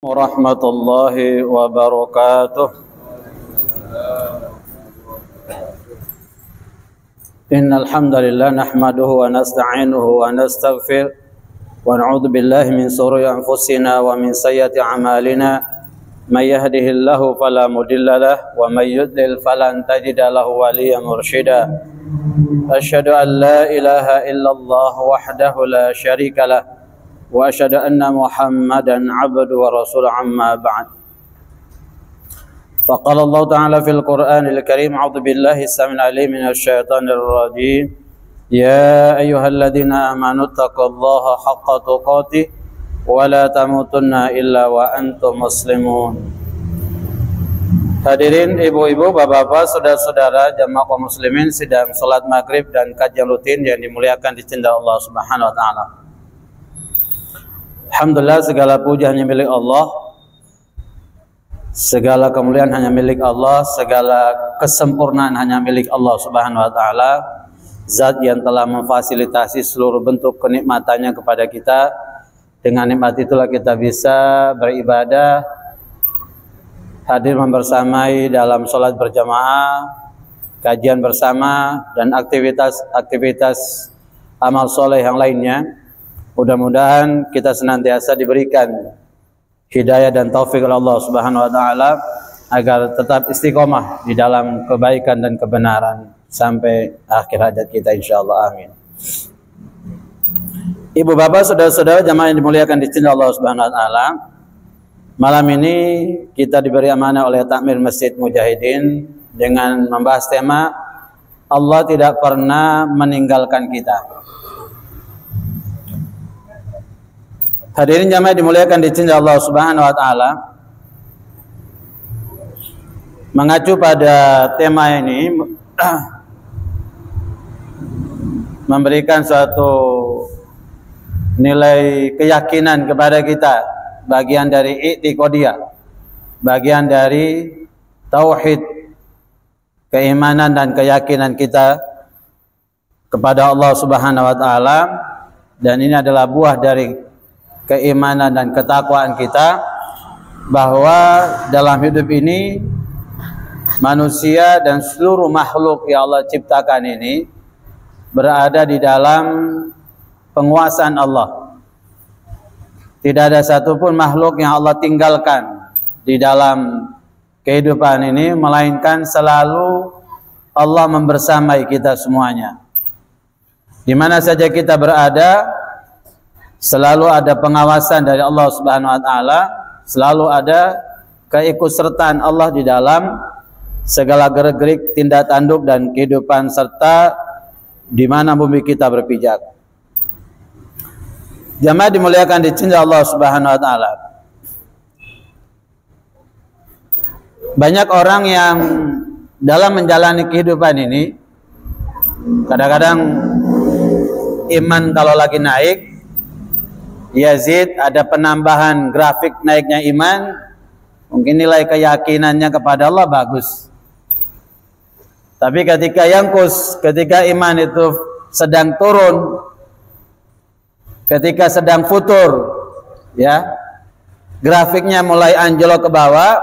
Warahmatullahi wabarakatuh. Innal hamdalillah nahmaduhu wa nasta'inuhu wa nastaghfir wa na'udzu billahi min shururi anfusina wa min sayyiati a'malina may yahdihillahu fala mudilla lahu wa may yudlil falan tajida lahu waliyyan mursyida. Asyhadu an la ilaha illallah wahdahu la syarika lahu wa asyhadu anna Muhammadan 'abduhu wa rasuluhu amma ba'd. Faqala Allah Ta'ala fil Qur'anil Karim, a'udzu billahi as-sami'il 'alim minasy syaithanir rajim. Ya ayyuhalladzina amanu taqullaha haqqa tuqatih wa la tamutunna illa wa antum muslimun. Hadirin ibu-ibu, bapak-bapak, saudara-saudara jamaah kaum muslimin sedang salat maghrib dan kajian rutin yang dimuliakan di cinta Allah Subhanahu wa taala. Alhamdulillah, segala puji hanya milik Allah, segala kemuliaan hanya milik Allah, segala kesempurnaan hanya milik Allah Subhanahu wa taala, zat yang telah memfasilitasi seluruh bentuk kenikmatannya kepada kita. Dengan nikmat itulah kita bisa beribadah, hadir membersamai dalam sholat berjamaah, kajian bersama, dan aktivitas amal soleh yang lainnya. Mudah-mudahan kita senantiasa diberikan hidayah dan taufik oleh Allah Subhanahu wa taala agar tetap istiqomah di dalam kebaikan dan kebenaran sampai akhir hayat kita insyaallah, amin. Ibu bapak, saudara-saudara jamaah yang dimuliakan di cinta Allah Subhanahu wa taala, malam ini kita diberi amanah oleh Takmir Masjid Mujahidin dengan membahas tema Allah tidak pernah meninggalkan kita. Hadirin jamaah dimuliakan di cinta Allah Subhanahu wa taala, mengacu pada tema ini memberikan suatu nilai keyakinan kepada kita, bagian dari i'tiqadiyah, bagian dari tauhid, keimanan dan keyakinan kita kepada Allah Subhanahu wa taala, dan ini adalah buah dari keimanan dan ketakwaan kita bahwa dalam hidup ini manusia dan seluruh makhluk yang Allah ciptakan ini berada di dalam penguasaan Allah. Tidak ada satupun makhluk yang Allah tinggalkan di dalam kehidupan ini, melainkan selalu Allah membersamai kita semuanya. Di mana saja kita berada, selalu ada pengawasan dari Allah Subhanahu wa taala, selalu ada keikutsertaan Allah di dalam segala gerak-gerik, tindak tanduk dan kehidupan serta di mana bumi kita berpijak. Jamaah dimuliakan di cinta Allah Subhanahu wa taala. Banyak orang yang dalam menjalani kehidupan ini kadang-kadang iman kalau lagi naik, yazid, ada penambahan grafik naiknya iman, mungkin nilai keyakinannya kepada Allah bagus. Tapi ketika yangkus, ketika iman itu sedang turun, ketika sedang futur, ya, grafiknya mulai anjlok ke bawah,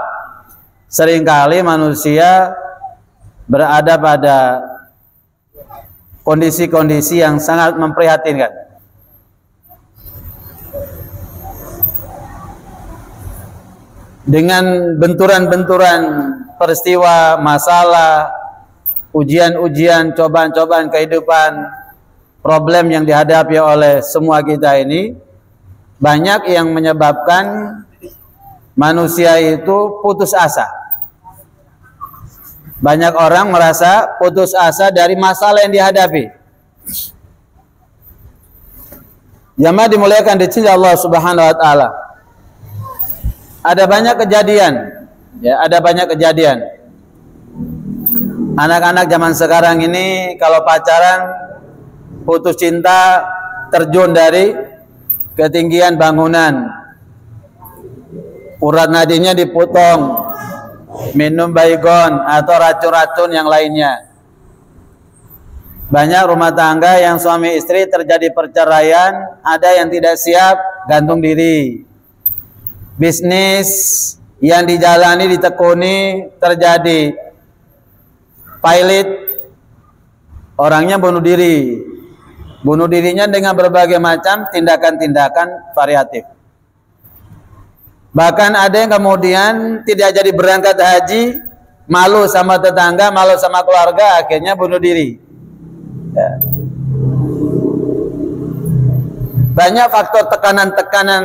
seringkali manusia berada pada kondisi-kondisi yang sangat memprihatinkan. Dengan benturan-benturan peristiwa, masalah, ujian-ujian, cobaan-cobaan kehidupan, problem yang dihadapi oleh semua kita ini, banyak yang menyebabkan manusia itu putus asa. Banyak orang merasa putus asa dari masalah yang dihadapi. Jamaah dimuliakan di cinta Allah Subhanahu wa taala. Ada banyak kejadian, ya, ada banyak kejadian. Anak-anak zaman sekarang ini kalau pacaran, putus cinta, terjun dari ketinggian bangunan, urat nadinya dipotong, minum baygon atau racun-racun yang lainnya. Banyak rumah tangga yang suami istri terjadi perceraian, ada yang tidak siap gantung diri. bisnis yang dijalani, ditekuni, terjadi pilot, orangnya bunuh diri. Bunuh dirinya dengan berbagai macam tindakan-tindakan variatif. Bahkan ada yang kemudian tidak jadi berangkat haji, malu sama tetangga, malu sama keluarga, akhirnya bunuh diri. Ya. Banyak faktor tekanan-tekanan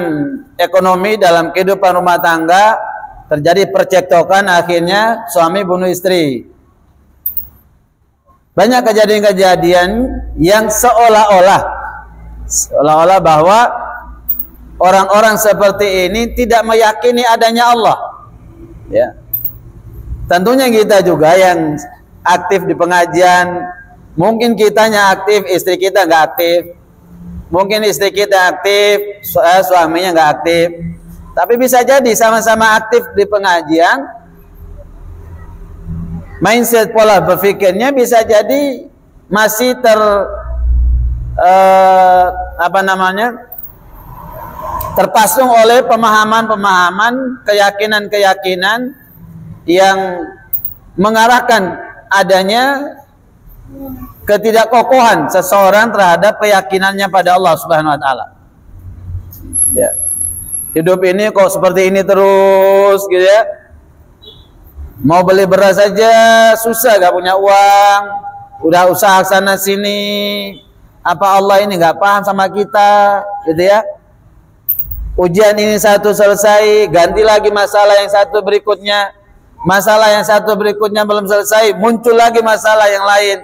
ekonomi dalam kehidupan rumah tangga, terjadi percekcokan, akhirnya suami bunuh istri. Banyak kejadian-kejadian yang seolah-olah bahwa orang-orang seperti ini tidak meyakini adanya Allah. Ya. Tentunya kita juga yang aktif di pengajian, mungkin kitanya aktif, istri kita nggak aktif. Mungkin istri kita aktif, suaminya nggak aktif. Tapi bisa jadi sama-sama aktif di pengajian, mindset pola berpikirnya bisa jadi masih terpasung oleh pemahaman-pemahaman, keyakinan-keyakinan yang mengarahkan adanya ketidakkokohan seseorang terhadap keyakinannya pada Allah Subhanahu wa taala. Ya. Hidup ini kok seperti ini terus gitu ya. Mau beli beras saja susah, gak punya uang, udah usaha sana sini. Apa Allah ini gak paham sama kita gitu ya. Ujian ini satu selesai, ganti lagi masalah yang satu berikutnya. Masalah yang satu berikutnya belum selesai, muncul lagi masalah yang lain.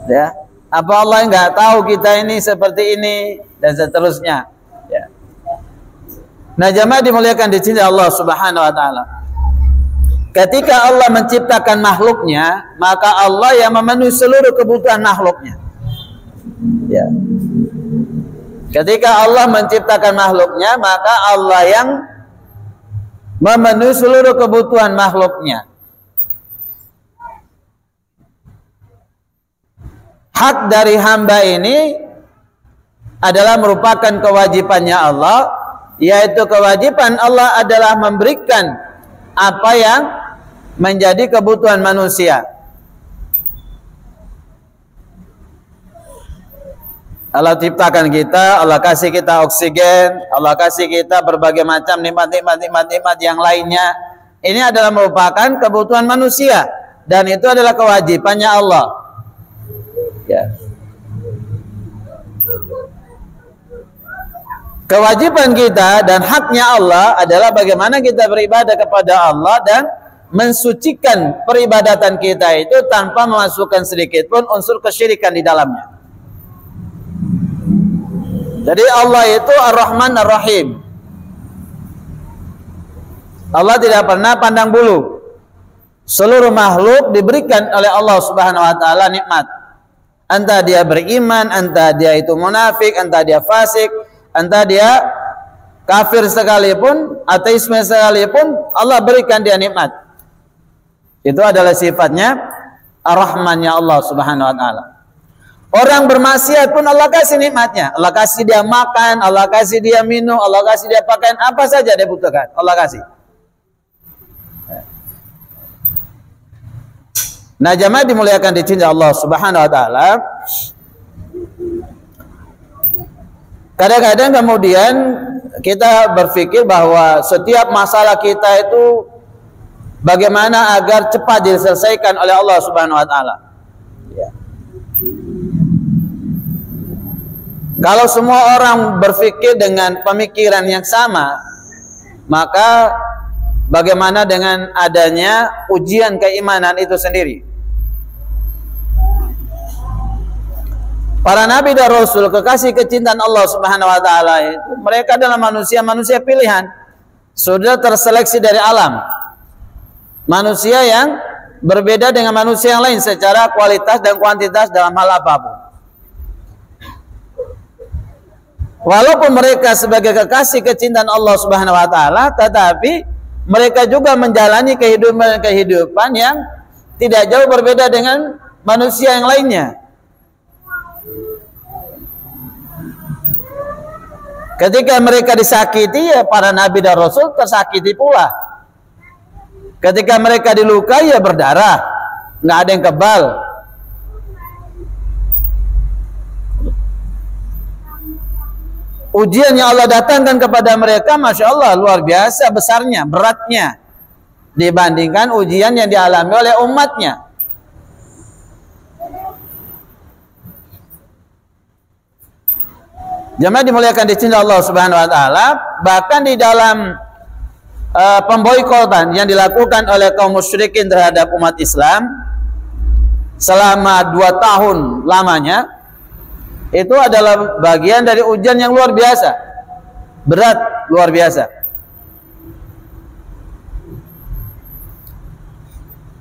Ya, apa Allah nggak tahu kita ini seperti ini dan seterusnya. Ya. Nah, jamaah dimuliakan di sini Allah Subhanahu wa taala. Ketika Allah menciptakan makhluknya, maka Allah yang memenuhi seluruh kebutuhan makhluknya. Ya. Ketika Allah menciptakan makhluknya, maka Allah yang memenuhi seluruh kebutuhan makhluknya. Hak dari hamba ini adalah merupakan kewajibannya Allah, yaitu kewajiban Allah adalah memberikan apa yang menjadi kebutuhan manusia. Allah ciptakan kita, Allah kasih kita oksigen, Allah kasih kita berbagai macam nikmat yang lainnya. Ini adalah merupakan kebutuhan manusia dan itu adalah kewajibannya Allah. Ya. Kewajiban kita dan haknya Allah adalah bagaimana kita beribadah kepada Allah dan mensucikan peribadatan kita itu tanpa memasukkan sedikit pun unsur kesyirikan di dalamnya. Jadi Allah itu Ar-Rahman Ar-Rahim. Allah tidak pernah pandang bulu. Seluruh makhluk diberikan oleh Allah Subhanahu wa taala nikmat. Entah dia beriman, entah dia itu munafik, entah dia fasik, entah dia kafir sekalipun, ateisme sekalipun, Allah berikan dia nikmat. Itu adalah sifatnya Ar-Rahmannya Allah Subhanahu wa taala. Orang bermaksiat pun Allah kasih nikmatnya. Allah kasih dia makan, Allah kasih dia minum, Allah kasih dia pakaian, apa saja dia butuhkan, Allah kasih. Nah, jamaah dimuliakan di sini Allah Subhanahu wa taala. Kadang-kadang kemudian kita berpikir bahwa setiap masalah kita itu bagaimana agar cepat diselesaikan oleh Allah Subhanahu wa taala. Ya. Kalau semua orang berpikir dengan pemikiran yang sama, maka bagaimana dengan adanya ujian keimanan itu sendiri? Para nabi dan rasul, kekasih kecintaan Allah Subhanahu wa taala itu, mereka adalah manusia pilihan. Sudah terseleksi dari alam. Manusia yang berbeda dengan manusia yang lain secara kualitas dan kuantitas dalam hal apapun. Walaupun mereka sebagai kekasih kecintaan Allah Subhanahu wa taala, tetapi mereka juga menjalani kehidupan yang tidak jauh berbeda dengan manusia yang lainnya. Ketika mereka disakiti, ya para nabi dan rasul tersakiti pula. Ketika mereka dilukai, ya berdarah, nggak ada yang kebal. Ujian yang Allah datangkan kepada mereka, Masya Allah, luar biasa besarnya, beratnya, dibandingkan ujian yang dialami oleh umatnya. Jemaah dimuliakan di sini Allah Subhanahu wa taala, bahkan di dalam pemboikotan yang dilakukan oleh kaum musyrikin terhadap umat Islam selama 2 tahun lamanya, itu adalah bagian dari ujian yang luar biasa, berat, luar biasa.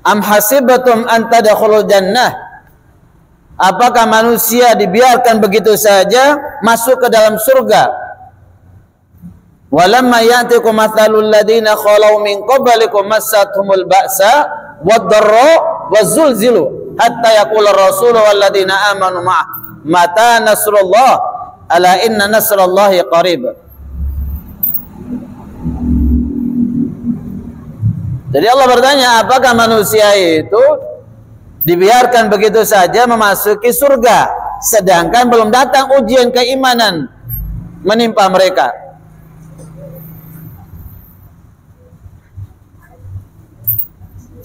Am hasibatum an tadkhulul jannah, apakah manusia dibiarkan begitu saja masuk ke dalam surga? Walamma ya'tikum mathalul ladina khalau min qablikum massathumul ba'sa wad-dharra wazulzilu hatta yaqula ar-rasulu wal ladina amanu mata nasrullah ala inna nasrallahi qarib. Jadi Allah bertanya, apakah manusia itu dibiarkan begitu saja memasuki surga sedangkan belum datang ujian keimanan menimpa mereka?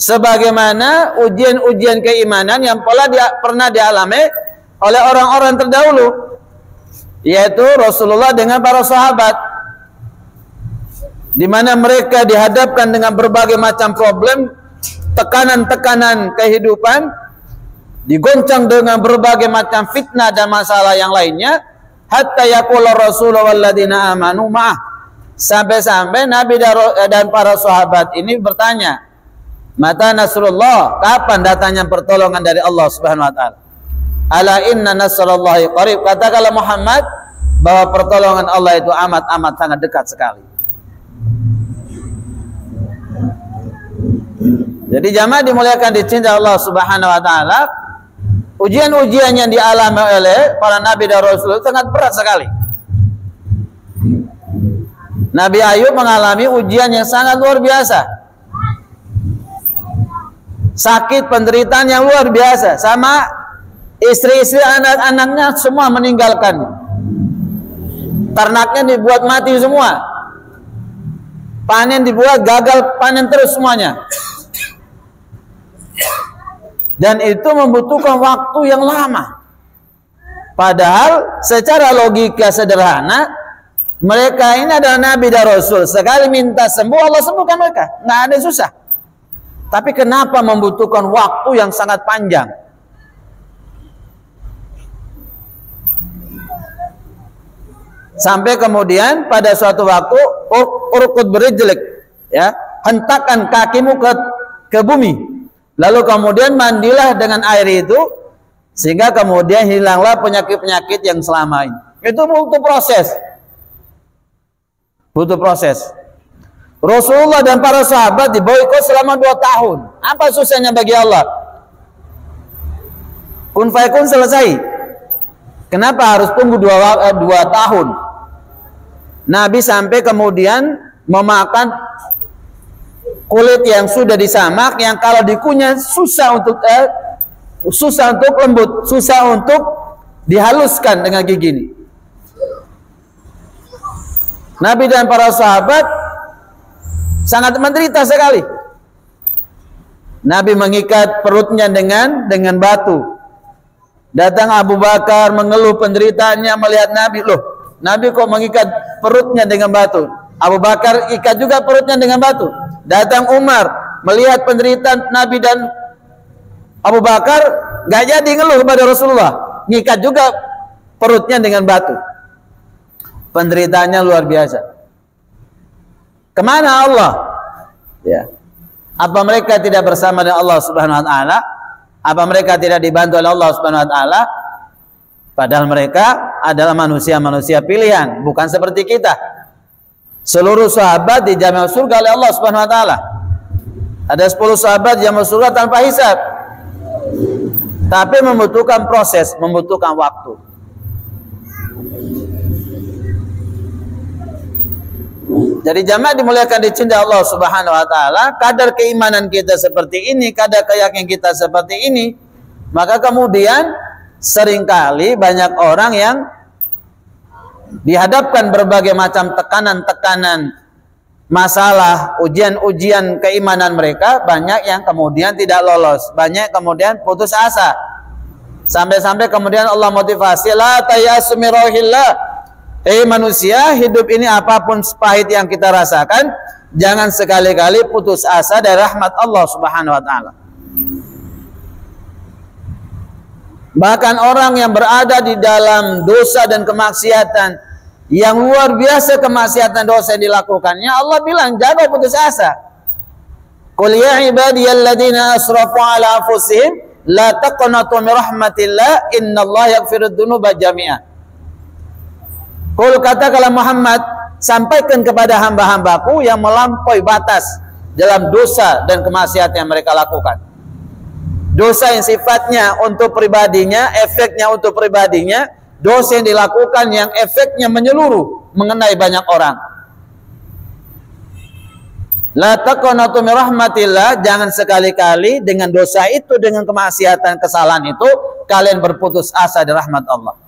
Sebagaimana ujian-ujian keimanan yang pernah dialami oleh orang-orang terdahulu, yaitu Rasulullah dengan para sahabat, di mana mereka dihadapkan dengan berbagai macam problem, tekanan-tekanan kehidupan, digoncang dengan berbagai macam fitnah dan masalah yang lainnya, hatta yaqula Rasulullah walladzina amanu ma'ah, sampai-sampai Nabi dan para sahabat ini bertanya, mata nasrullah, kapan datangnya pertolongan dari Allah Subhanahu wa taala? Ala inna nasrallahi qarib, katakanlah Muhammad bahwa pertolongan Allah itu amat-amat sangat dekat sekali. Jadi jamaah dimuliakan di cinta Allah Subhanahu wa taala, ujian-ujian yang dialami oleh para nabi dan rasul sangat berat sekali. Nabi Ayub mengalami ujian yang sangat luar biasa. Sakit, penderitaan yang luar biasa, sama istri-istri, anak-anaknya semua meninggalkan. Ternaknya dibuat mati semua. Panen dibuat gagal panen terus semuanya. Dan itu membutuhkan waktu yang lama. Padahal secara logika sederhana, mereka ini adalah nabi dan rasul. Sekali minta sembuh, Allah sembuhkan mereka. Nggak ada susah. Tapi kenapa membutuhkan waktu yang sangat panjang? Sampai kemudian pada suatu waktu urqud berijlik, ya, hentakkan kakimu ke bumi. Lalu kemudian mandilah dengan air itu, sehingga kemudian hilanglah penyakit-penyakit yang selama ini. Itu butuh proses. Butuh proses. Rasulullah dan para sahabat diboikot selama 2 tahun. Apa susahnya bagi Allah? Kun fayakun selesai. Kenapa harus tunggu 2 tahun? Nabi sampai kemudian memakan kulit yang sudah disamak, yang kalau dikunyah susah untuk lembut, susah untuk dihaluskan dengan gigi ini. Nabi dan para sahabat sangat menderita sekali. Nabi mengikat perutnya dengan batu. Datang Abu Bakar mengeluh penderitaannya melihat Nabi. Loh, Nabi kok mengikat perutnya dengan batu? Abu Bakar ikat juga perutnya dengan batu. Datang Umar melihat penderitaan Nabi dan Abu Bakar, gak jadi ngeluh kepada Rasulullah, ngikat juga perutnya dengan batu. Penderitaannya luar biasa. Kemana Allah? Ya. Apa mereka tidak bersama dengan Allah Subhanahu wa taala? Apa mereka tidak dibantu oleh Allah Subhanahu wa taala? Padahal mereka adalah manusia-manusia pilihan, bukan seperti kita. Seluruh sahabat dijamin surga oleh Allah Subhanahu wa taala. Ada 10 sahabat yang masuk surga tanpa hisab. Tapi membutuhkan proses, membutuhkan waktu. Jadi jamaah dimuliakan dicintai Allah Subhanahu wa taala, kadar keimanan kita seperti ini, kadar keyakinan kita seperti ini, maka kemudian seringkali banyak orang yang dihadapkan berbagai macam tekanan-tekanan, masalah, ujian-ujian keimanan mereka, banyak yang kemudian tidak lolos, banyak kemudian putus asa. Sampai-sampai kemudian Allah motivasi, la tayasu min rauhillah. Manusia, hidup ini apapun pahit yang kita rasakan, jangan sekali-kali putus asa dari rahmat Allah Subhanahu wa taala. Bahkan orang yang berada di dalam dosa dan kemaksiatan yang luar biasa, kemaksiatan dosa yang dilakukannya, Allah bilang jangan putus asa. Qul ya ibadiyalladzina asrafu ala anfusihim la taqnatu min rahmatillah innallaha yaghfirudz dzunuba jami'a. Qul, katakanlah Muhammad, sampaikan kepada hamba-hambaku yang melampaui batas dalam dosa dan kemaksiatan yang mereka lakukan. Dosa yang sifatnya untuk pribadinya, efeknya untuk pribadinya, dosa yang dilakukan yang efeknya menyeluruh, mengenai banyak orang. La taqnatu min rahmatillah, jangan sekali-kali dengan dosa itu, dengan kemaksiatan, kesalahan itu, kalian berputus asa dari rahmat Allah.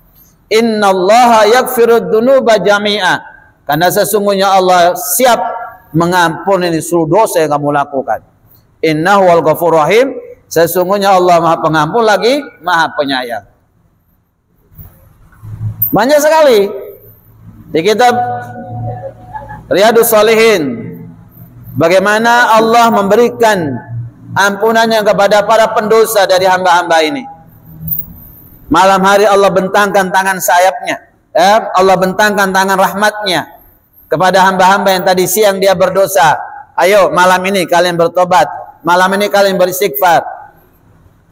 Innallaha yaghfirudz dzunuba jami'a, karena sesungguhnya Allah siap mengampuni seluruh dosa yang kamu lakukan. Innahu wal ghafurur rahim, sesungguhnya Allah Maha Pengampun lagi Maha Penyayang. Banyak sekali di kitab Riyadhus Shalihin bagaimana Allah memberikan ampunannya kepada para pendosa dari hamba-hamba ini. Malam hari Allah bentangkan tangan sayapnya, Allah bentangkan tangan rahmatnya kepada hamba-hamba yang tadi siang dia berdosa. Ayo malam ini kalian bertobat, malam ini kalian beristighfar.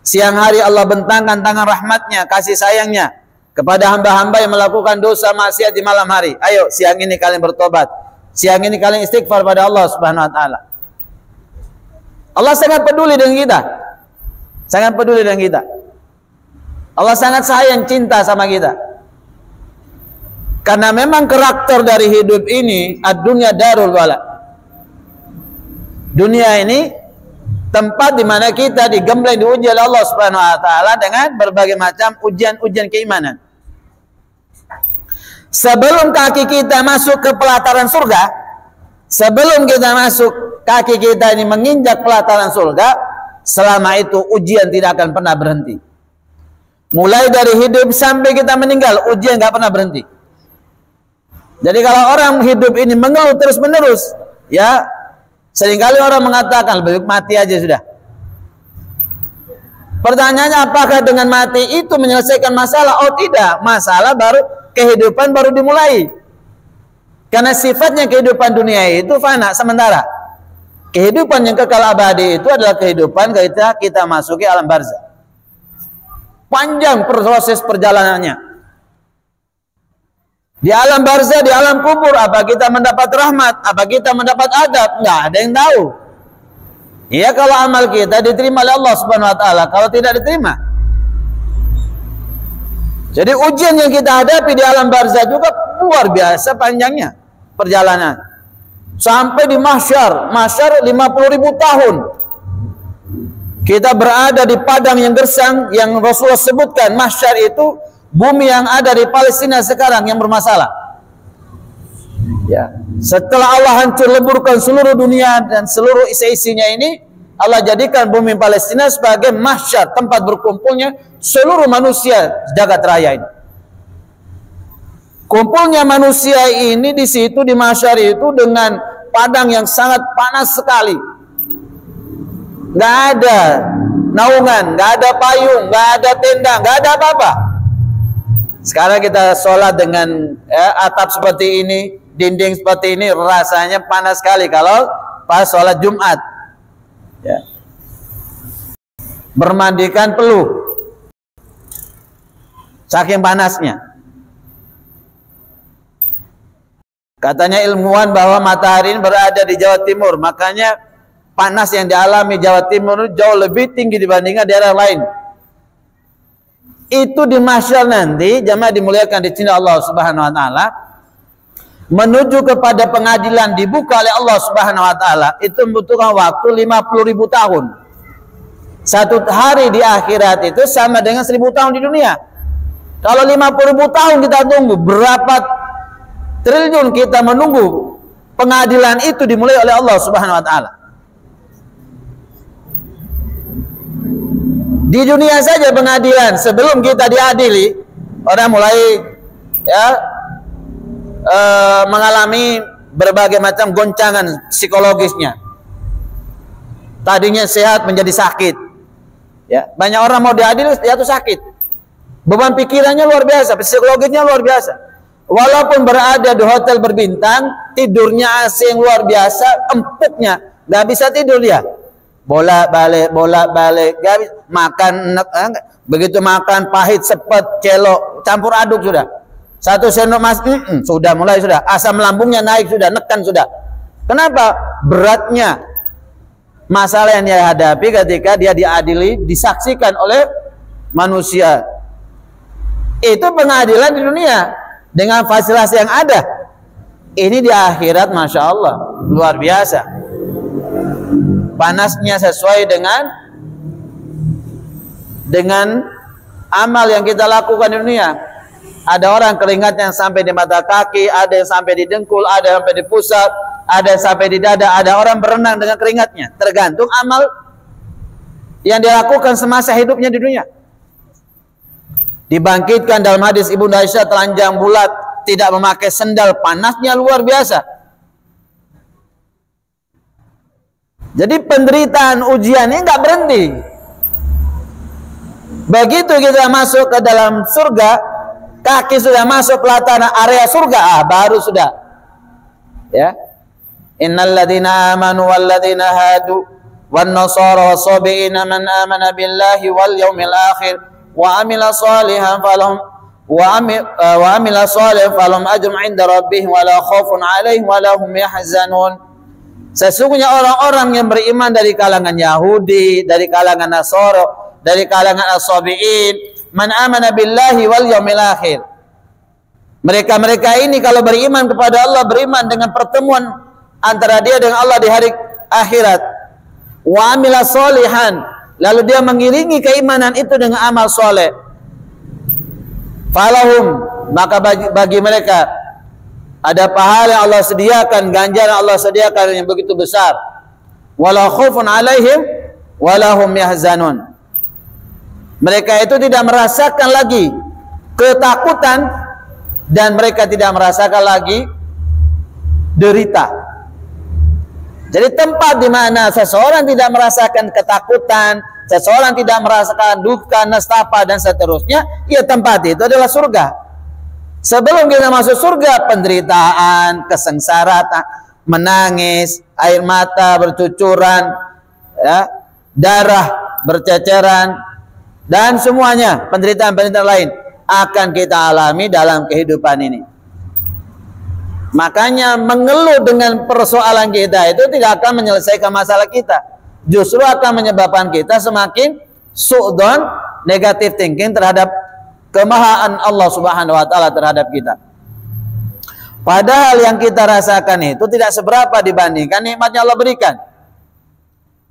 Siang hari Allah bentangkan tangan rahmatnya, kasih sayangnya kepada hamba-hamba yang melakukan dosa maksiat di malam hari. Ayo siang ini kalian bertobat, siang ini kalian istighfar pada Allah Subhanahu wa taala. Allah sangat peduli dengan kita, sangat peduli dengan kita. Allah sangat sayang, cinta sama kita. Karena memang karakter dari hidup ini, ad-dunya darul bala. Dunia ini tempat di mana kita digembleng, diuji oleh Allah Subhanahu wa taala dengan berbagai macam ujian-ujian keimanan. Sebelum kaki kita masuk ke pelataran surga, sebelum kita masuk, kaki kita ini menginjak pelataran surga, selama itu ujian tidak akan pernah berhenti. Mulai dari hidup sampai kita meninggal, ujian nggak pernah berhenti. Jadi kalau orang hidup ini mengeluh terus menerus, ya seringkali orang mengatakan lebih baik mati aja sudah. Pertanyaannya, apakah dengan mati itu menyelesaikan masalah? Oh tidak, masalah baru, kehidupan baru dimulai. Karena sifatnya kehidupan dunia itu fana, sementara. Kehidupan yang kekal abadi itu adalah kehidupan kita masuki alam barzah. Panjang proses perjalanannya. Di alam barzah, di alam kubur, apa kita mendapat rahmat, apa kita mendapat adab, nggak ada yang tahu. Ya kalau amal kita diterima oleh Allah Subhanahu wa taala, kalau tidak diterima. Jadi ujian yang kita hadapi di alam barzah juga luar biasa panjangnya perjalanan. Sampai di mahsyar 50.000 tahun. Kita berada di padang yang gersang yang Rasulullah sebutkan, mahsyar itu bumi yang ada di Palestina sekarang yang bermasalah. Ya, setelah Allah hancur leburkan seluruh dunia dan seluruh isi-isinya ini, Allah jadikan bumi Palestina sebagai mahsyar, tempat berkumpulnya seluruh manusia jagat raya ini. Kumpulnya manusia ini di situ di mahsyar itu dengan padang yang sangat panas sekali. Nggak ada naungan, nggak ada payung, nggak ada tenda, nggak ada apa-apa. Sekarang kita sholat dengan atap seperti ini, dinding seperti ini, rasanya panas sekali kalau pas sholat Jumat. Ya. Bermandikan peluh, saking panasnya. Katanya ilmuwan bahwa matahari ini berada di Jawa Timur, makanya panas yang dialami Jawa Timur jauh lebih tinggi dibandingkan daerah lain. Itu di mahsyar nanti, jamaah dimuliakan di sini Allah Subhanahu wa taala. menuju kepada pengadilan dibuka oleh Allah Subhanahu wa taala itu membutuhkan waktu 50.000 tahun. Satu hari di akhirat itu sama dengan 1000 tahun di dunia. Kalau 50.000 tahun kita tunggu, berapa triliun kita menunggu pengadilan itu dimulai oleh Allah Subhanahu wa taala. Di dunia saja pengadilan, sebelum kita diadili, orang mulai mengalami berbagai macam goncangan psikologisnya. Tadinya sehat menjadi sakit. Ya, banyak orang mau diadili dia tuh sakit. Beban pikirannya luar biasa, psikologisnya luar biasa. Walaupun berada di hotel berbintang, tidurnya AC yang luar biasa, empuknya, nggak bisa tidur dia. Bolak-balik, makan, begitu makan pahit, sepet, celok, campur aduk sudah. Satu sendok sudah mulai sudah. Asam lambungnya naik sudah, nekan sudah. Kenapa? Beratnya masalah yang dia hadapi ketika dia diadili, disaksikan oleh manusia. Itu pengadilan di dunia dengan fasilitas yang ada. Ini di akhirat, masya Allah, luar biasa. Panasnya sesuai dengan amal yang kita lakukan di dunia. Ada orang keringat yang sampai di mata kaki, ada yang sampai di dengkul, ada yang sampai di pusat, ada yang sampai di dada, ada orang berenang dengan keringatnya. Tergantung amal yang dilakukan semasa hidupnya di dunia. Dibangkitkan dalam hadis Ibunda Aisyah, telanjang bulat, tidak memakai sendal, panasnya luar biasa. Jadi penderitaan ujian ini nggak berhenti. Begitu kita masuk ke dalam surga, kaki sudah masuk ke area surga, baru sudah. Ya. Innal ladzina amanu wal ladzina hadu wan nasara wasabiina man amana billahi wal yaumil akhir wa amila salihan falahum wa amila salihan falahum ajrun 'inda rabbihim wa la khaufun 'alaihim wa la hum yahzanun. Sesungguhnya orang-orang yang beriman dari kalangan Yahudi, dari kalangan Nasara, dari kalangan As-Sabi'in, man amana billahi wal yaumil akhir. Mereka-mereka ini kalau beriman kepada Allah, beriman dengan pertemuan antara dia dengan Allah di hari akhirat. Wa amila sholihan, lalu dia mengiringi keimanan itu dengan amal soleh. Falahum, maka bagi mereka ada pahala yang Allah sediakan, ganjaran Allah sediakan yang begitu besar. Wala khaufun 'alaihim wala hum yahzanun. Mereka itu tidak merasakan lagi ketakutan dan mereka tidak merasakan lagi derita. Jadi tempat di mana seseorang tidak merasakan ketakutan, seseorang tidak merasakan duka, nestapa dan seterusnya, ya tempat itu adalah surga. Sebelum kita masuk surga, penderitaan, kesengsaraan, menangis, air mata bercucuran, ya, darah berceceran, dan semuanya penderitaan-penderitaan lain akan kita alami dalam kehidupan ini. Makanya mengeluh dengan persoalan kita itu tidak akan menyelesaikan masalah kita, justru akan menyebabkan kita semakin su'don, negative thinking terhadap kemahaan Allah Subhanahu wa taala terhadap kita. Padahal yang kita rasakan itu tidak seberapa dibandingkan nikmatnya Allah berikan.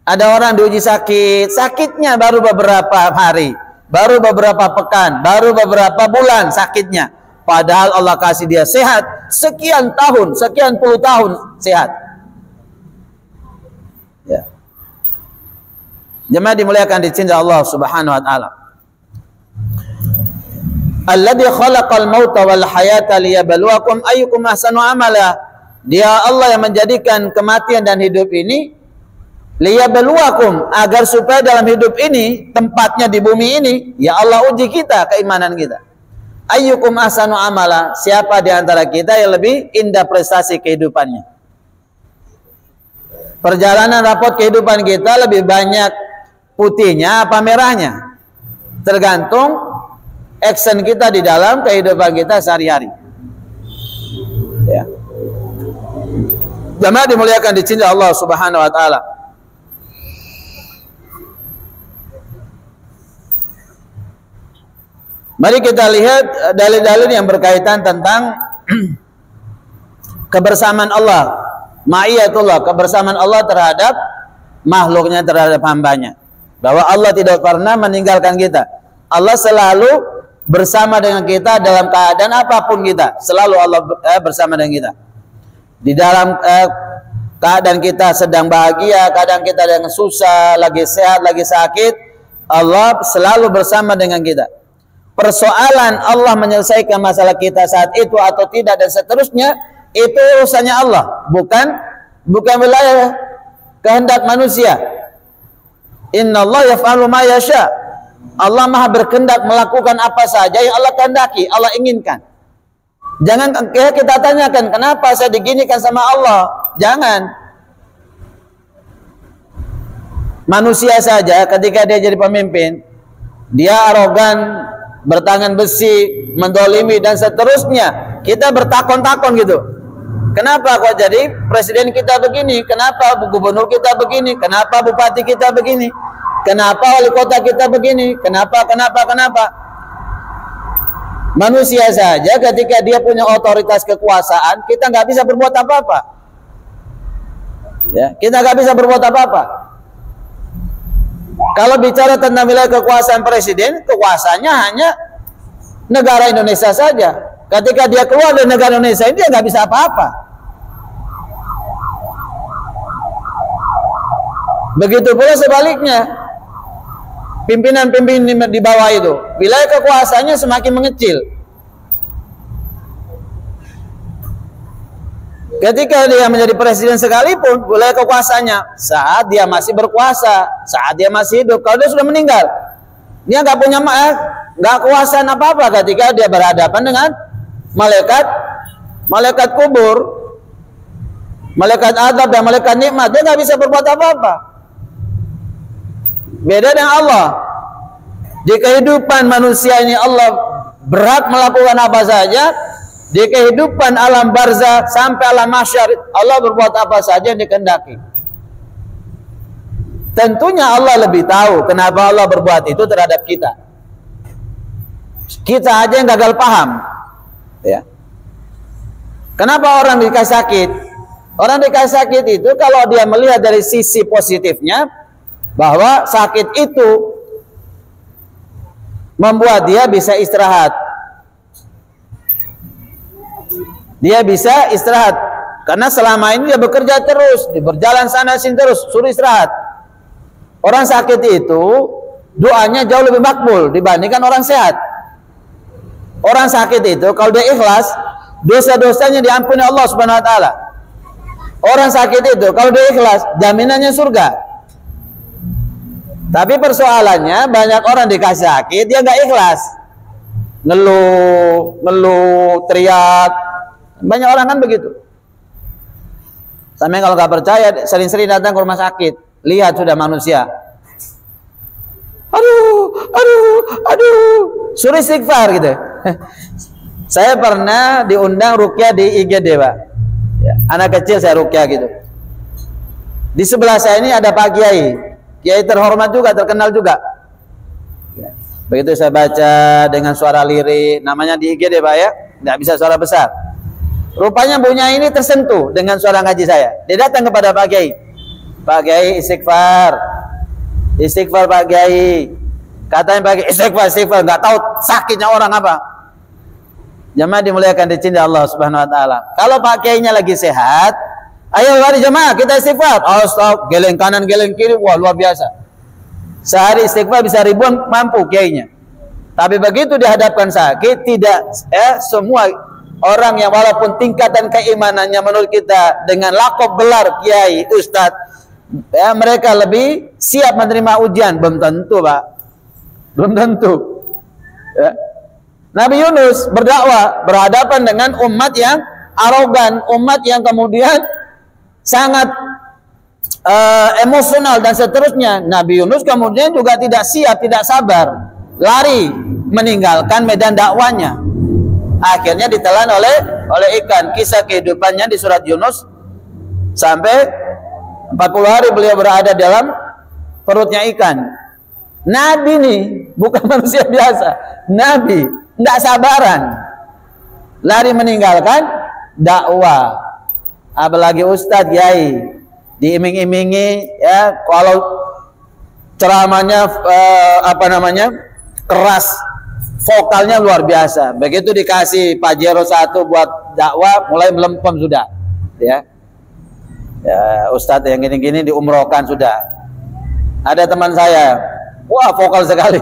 Ada orang diuji sakit, sakitnya baru beberapa hari, baru beberapa pekan, baru beberapa bulan sakitnya. Padahal Allah kasih dia sehat sekian tahun, sekian puluh tahun sehat. Ya. Jemaah dimuliakan di sini Allah Subhanahu wa taala. Alladzi khalaqal mauta wal hayata liyabluwakum ayyukum ahsanu amala. Dia Allah yang menjadikan kematian dan hidup ini liyabluwakum, agar supaya dalam hidup ini, tempatnya di bumi ini, ya Allah uji kita, keimanan kita. Ayyukum ahsanu amala, siapa di antara kita yang lebih indah prestasi kehidupannya. Perjalanan rapot kehidupan kita lebih banyak putihnya apa merahnya? Tergantung action kita di dalam kehidupan kita sehari-hari. Ya. Jemaah dimuliakan di sini Allah Subhanahu wa taala. Mari kita lihat dalil-dalil yang berkaitan tentang kebersamaan Allah, ma'iyatullah, kebersamaan Allah terhadap makhluknya, terhadap hambanya. Bahwa Allah tidak pernah meninggalkan kita. Allah selalu bersama dengan kita dalam keadaan apapun kita. Selalu Allah bersama dengan kita. Di dalam keadaan kita sedang bahagia, keadaan kita yang susah, lagi sehat, lagi sakit, Allah selalu bersama dengan kita. Persoalan Allah menyelesaikan masalah kita saat itu atau tidak dan seterusnya, itu urusannya Allah, bukan wilayah kehendak manusia. Innallaha yaf'alu ma yasha. Allah Maha berkehendak melakukan apa saja yang Allah kehendaki, Allah inginkan. Jangan kita tanyakan kenapa saya diginikan sama Allah. Jangan. Manusia saja ketika dia jadi pemimpin, dia arogan, bertangan besi, mendolimi dan seterusnya. Kita bertakon-takon gitu. Kenapa kok jadi presiden kita begini? Kenapa gubernur kita begini? Kenapa bupati kita begini? Kenapa wali kota kita begini? Kenapa? Manusia saja ketika dia punya otoritas kekuasaan, kita nggak bisa berbuat apa-apa. Ya, kita nggak bisa berbuat apa-apa. Kalau bicara tentang wilayah kekuasaan presiden, kekuasaannya hanya negara Indonesia saja. Ketika dia keluar dari negara Indonesia, dia nggak bisa apa-apa. Begitu pula sebaliknya, pimpinan-pimpinan di bawah itu, wilayah kekuasaannya semakin mengecil. Ketika dia menjadi presiden sekalipun, wilayah kekuasaannya saat dia masih berkuasa, saat dia masih hidup. Kalau dia sudah meninggal, dia nggak punya nggak kuasaan apa-apa ketika dia berhadapan dengan malaikat kubur, malaikat azab dan malaikat nikmat. Dia nggak bisa berbuat apa-apa. Beda dengan Allah. Di kehidupan manusia ini Allah berhak melakukan apa saja. Di kehidupan alam barzah sampai alam mahsyar, Allah berbuat apa saja yang dikehendaki. Tentunya Allah lebih tahu kenapa Allah berbuat itu terhadap kita. Kita aja yang gagal paham. Ya. Kenapa orang dikasih sakit? Orang dikasih sakit itu kalau dia melihat dari sisi positifnya, bahwa sakit itu membuat dia bisa istirahat. Dia bisa istirahat karena selama ini dia bekerja terus, dia berjalan sana sini terus, suruh istirahat. Orang sakit itu doanya jauh lebih makbul dibandingkan orang sehat. Orang sakit itu kalau dia ikhlas, dosa-dosanya diampuni Allah Subhanahu wa taala. Orang sakit itu kalau dia ikhlas, jaminannya surga. Tapi persoalannya banyak orang dikasih sakit dia nggak ikhlas, ngeluh, teriak. Banyak orang kan begitu. Sampai kalau nggak percaya, sering-sering datang ke rumah sakit, lihat sudah manusia. Aduh, suruh istighfar gitu. Saya pernah diundang ruqyah di IGD, Pak. Ya, anak kecil saya ruqyah gitu. Di sebelah saya ini ada Pak Kiai terhormat juga, terkenal juga. Ya. Begitu saya baca dengan suara lirik, namanya di IGD, Pak ya, nggak bisa suara besar. Rupanya Bunya ini tersentuh dengan suara ngaji saya. Dia datang kepada Pak Kiai. Pak Kiai istighfar. Istighfar Pak Kiai. Katanya Pak Kiai istighfar. Nggak tahu sakitnya orang apa. Jamaah dimuliakan dicintai Allah Subhanahu wa taala. Kalau Pak Kiainya lagi sehat, ayo mari jamaah kita istighfar. Astagfirullah, geleng kanan geleng kiri, wah luar biasa. Sehari istighfar bisa ribuan mampu kiainya. Tapi begitu dihadapkan sakit, tidak semua orang yang walaupun tingkatan keimanannya menurut kita dengan lakop gelar kiai, ustadz, ya, mereka lebih siap menerima ujian. Belum tentu, Pak. Belum tentu. Ya. Nabi Yunus berdakwah berhadapan dengan umat yang arogan, umat yang kemudian sangat emosional dan seterusnya. Nabi Yunus kemudian juga tidak siap, tidak sabar, lari meninggalkan medan dakwanya. Akhirnya ditelan oleh ikan. Kisah kehidupannya di surat Yunus sampai 40 hari beliau berada dalam perutnya ikan. Nabi nih bukan manusia biasa. Nabi tidak sabaran, lari meninggalkan dakwah. apalagi ustadz, kiai, diiming-imingi ya, kalau ceramahnya keras, vokalnya luar biasa. Begitu dikasih Pajero 1 buat dakwah, mulai melempem sudah, ya. Ya, ustadz yang gini-gini diumrohkan sudah. Ada teman saya, wah vokal sekali,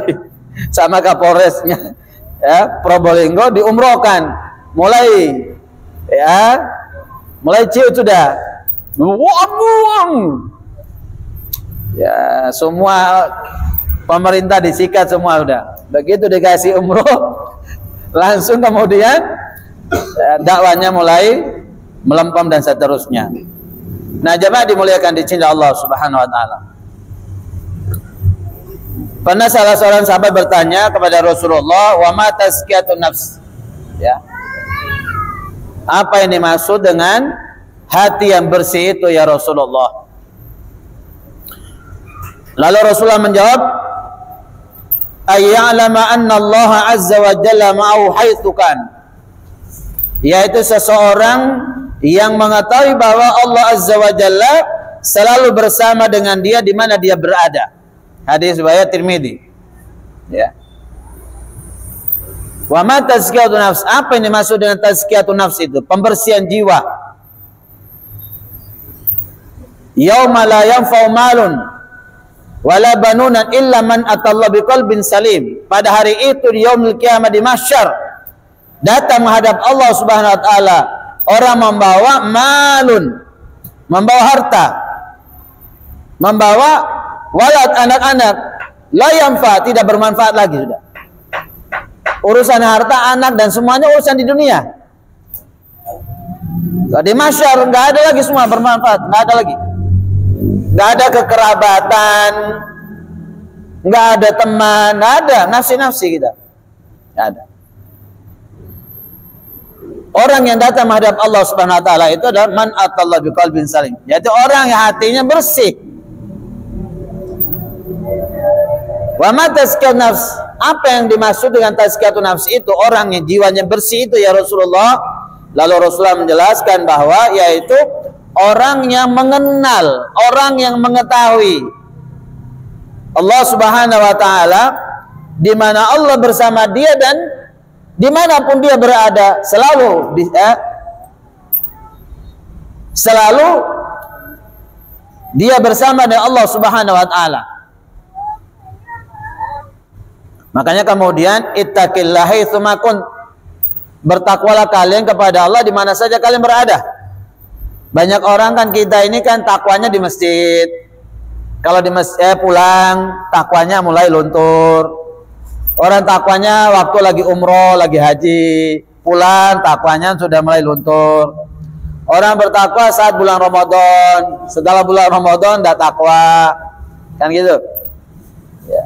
sama Kapolresnya, ya, Probolinggo diumrohkan, mulai ciut sudah, ya, semua pemerintah disikat semua udah. Begitu dikasih umroh, langsung kemudian dakwanya mulai melempem dan seterusnya. Nah, jemaah dimuliakan di cinta Allah Subhanahu wa taala. Pernah salah seorang sahabat bertanya kepada Rasulullah, "Wa ma tazkiyatun nafs?" Ya. Apa yang dimaksud dengan hati yang bersih itu ya Rasulullah? Lalu Rasulullah menjawab, "Ayya'lama anna Allah azza wa jalla ma'ahu haitsu kan." Yaitu seseorang yang mengetahui bahwa Allah azza wa jalla selalu bersama dengan dia di mana dia berada. Hadis riwayat Tirmidzi. Ya. Wa ma tazkiyatun nafs? Apa yang dimaksud dengan tazkiyatun nafs itu? Pembersihan jiwa. Yauma la yanfa'u malun wala banunan illa man atallaha biqalbin salim. Pada hari itu di yaumul qiyamah di mahsyar, datang menghadap Allah Subhanahu wa taala orang membawa malun, membawa harta, membawa walad, anak-anak, la yanfa, tidak bermanfaat lagi sudah. Urusan harta, anak dan semuanya urusan di dunia. Di mahsyar enggak ada lagi, semua bermanfaat, enggak ada lagi. Enggak ada kekerabatan, enggak ada teman, enggak ada, nafsi-nafsi kita. Enggak ada. Orang yang datang menghadap Allah Subhanahu wa taala itu adalah man atallaha biqalbin salim, yaitu orang yang hatinya bersih. Wa ma tazkiyatun nafs? Apa yang dimaksud dengan tazkiyatun nafs itu? Orang yang jiwanya bersih itu ya Rasulullah. Lalu Rasulullah menjelaskan bahwa yaitu orang yang mengenal, orang yang mengetahui Allah Subhanahu wa taala, di mana Allah bersama dia dan dimanapun dia berada, selalu dia bersama dengan Allah Subhanahu wa taala. Makanya kemudian ittaqillaha haitsu ma kunt, bertakwalah kalian kepada Allah di mana saja kalian berada. Banyak orang kan, kita ini kan takwanya di masjid. Kalau di masjid pulang takwanya mulai luntur. Orang takwanya waktu lagi umroh, lagi haji, pulang takwanya sudah mulai luntur. Orang bertakwa saat bulan Ramadan, setelah bulan Ramadan tidak takwa, kan gitu. Ya.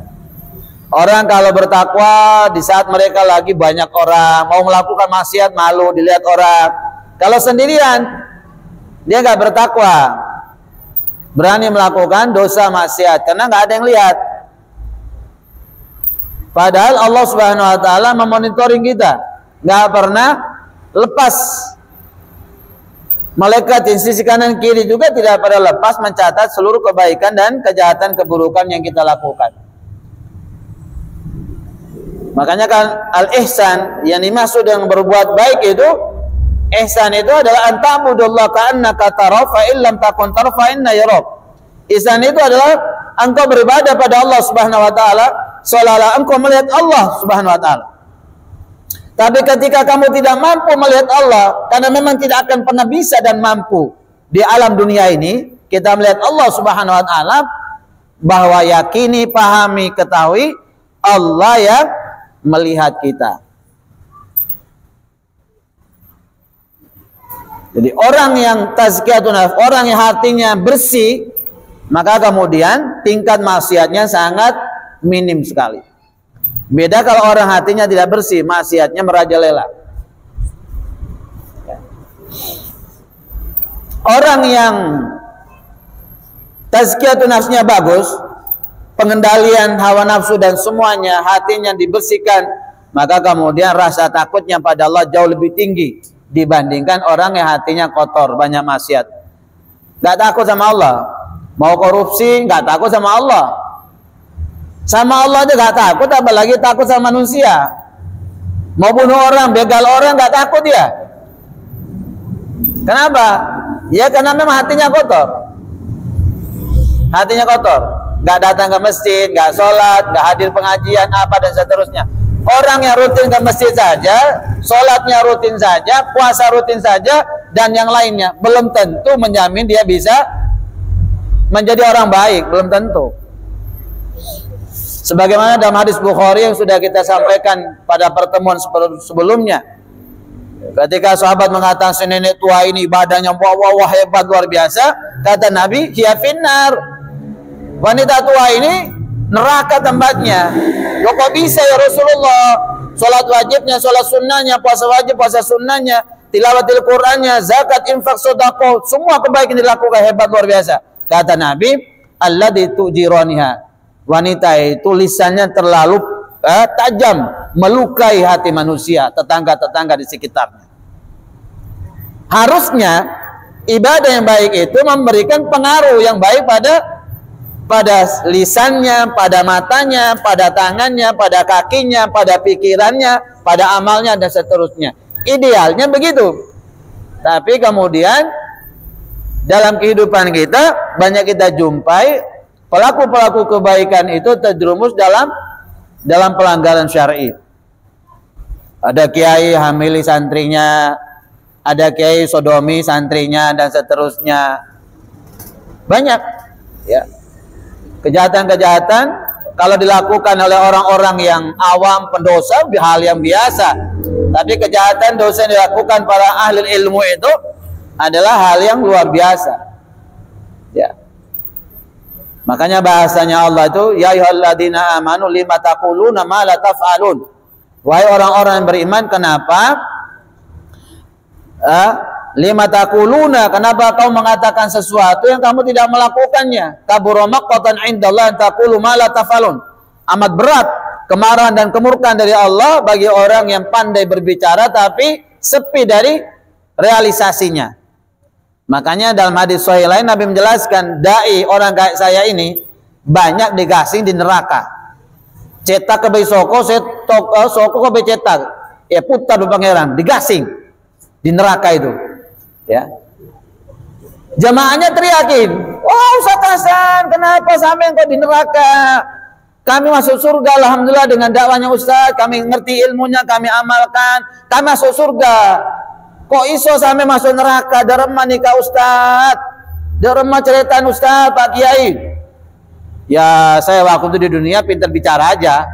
Orang kalau bertakwa di saat mereka lagi banyak orang, mau melakukan maksiat malu dilihat orang. Kalau sendirian dia nggak bertakwa, berani melakukan dosa maksiat karena nggak ada yang lihat. Padahal Allah Subhanahu wa taala memonitoring kita, nggak pernah lepas. Malaikat di sisi kanan kiri juga tidak pernah lepas mencatat seluruh kebaikan dan kejahatan keburukan yang kita lakukan. Makanya kan al-ihsan yang dimaksud dengan berbuat baik itu, ihsan itu adalah anta'budullaha ka'annaka tarahu fa illam takun tarahu fa inna yarak. Ihsan itu adalah engkau beribadah pada Allah Subhanahu wa taala seolah-olah engkau melihat Allah Subhanahu wa taala. Tapi ketika kamu tidak mampu melihat Allah, karena memang tidak akan pernah bisa dan mampu di alam dunia ini, kita melihat Allah Subhanahu wa taala, bahwa yakini, pahami, ketahui Allah yang melihat kita. Jadi orang yang tazkiyatun nafs, orang yang hatinya bersih, maka kemudian tingkat maksiatnya sangat minim sekali. Beda kalau orang hatinya tidak bersih, maksiatnya merajalela. Orang yang tazkiyatun nafsnya bagus, pengendalian hawa nafsu dan semuanya, hatinya dibersihkan, maka kemudian rasa takutnya pada Allah jauh lebih tinggi dibandingkan orang yang hatinya kotor, banyak maksiat. Gak takut sama Allah. Mau korupsi, gak takut sama Allah. Sama Allah aja gak takut, apalagi takut sama manusia. Mau bunuh orang, begal orang, gak takut ya. Kenapa? Ya karena memang hatinya kotor. Hatinya kotor. Gak datang ke masjid, gak sholat, gak hadir pengajian, apa dan seterusnya. Orang yang rutin ke masjid saja, sholatnya rutin saja, puasa rutin saja, dan yang lainnya belum tentu menjamin dia bisa menjadi orang baik, belum tentu. Sebagaimana dalam hadis Bukhari yang sudah kita sampaikan pada pertemuan sebelumnya, ketika sahabat mengatakan si nenek tua ini ibadahnya wah hebat luar biasa, kata Nabi, hiya finnar, wanita tua ini neraka tempatnya. Loh kok bisa ya Rasulullah? Sholat wajibnya, sholat sunnahnya, puasa wajib, puasa sunnahnya, tilawatil Qur'annya, zakat, infak, sedekah, semua kebaikan dilakukan hebat luar biasa. Kata Nabi, alladzi tujiraniha, wanita itu lisannya terlalu tajam, melukai hati manusia, tetangga-tetangga di sekitarnya. Harusnya ibadah yang baik itu memberikan pengaruh yang baik pada lisannya, pada matanya, pada tangannya, pada kakinya, pada pikirannya, pada amalnya dan seterusnya. Idealnya begitu. Tapi kemudian dalam kehidupan kita banyak kita jumpai pelaku-pelaku kebaikan itu terjerumus dalam pelanggaran syar'i. Ada kiai hamili santrinya, ada kiai sodomi santrinya dan seterusnya. Banyak ya. Kejahatan-kejahatan kalau dilakukan oleh orang-orang yang awam, pendosa, hal yang biasa. Tapi kejahatan dosa yang dilakukan para ahli ilmu itu adalah hal yang luar biasa. Ya. Makanya bahasanya Allah itu, ya ayyuhalladzina amanu lima taquluna ma la taf'alun. Wahai orang-orang yang beriman, kenapa lima taquluna, kenapa kau mengatakan sesuatu yang kamu tidak melakukannya? Kabura maqtan indallah an taqulu ma la taf'alun. Amat berat kemarahan dan kemurkaan dari Allah bagi orang yang pandai berbicara tapi sepi dari realisasinya. Makanya dalam hadis sahih lain Nabi menjelaskan, dai orang kayak saya ini banyak digasing di neraka. Cetak ke soko, soko ke cetak. Ya putar do pangeran, digasing di neraka itu. Ya. Jamaahnya teriakin, "Wah, Ustaz Hasan, kenapa sampai kok di neraka? Kami masuk surga alhamdulillah dengan dakwanya Ustaz, kami ngerti ilmunya, kami amalkan, kami masuk surga. Kok iso sampai masuk neraka? Darema nikah Ustaz. Darema ceritaan Ustaz, Pak Kiai." Ya, saya waktu itu di dunia pintar bicara aja.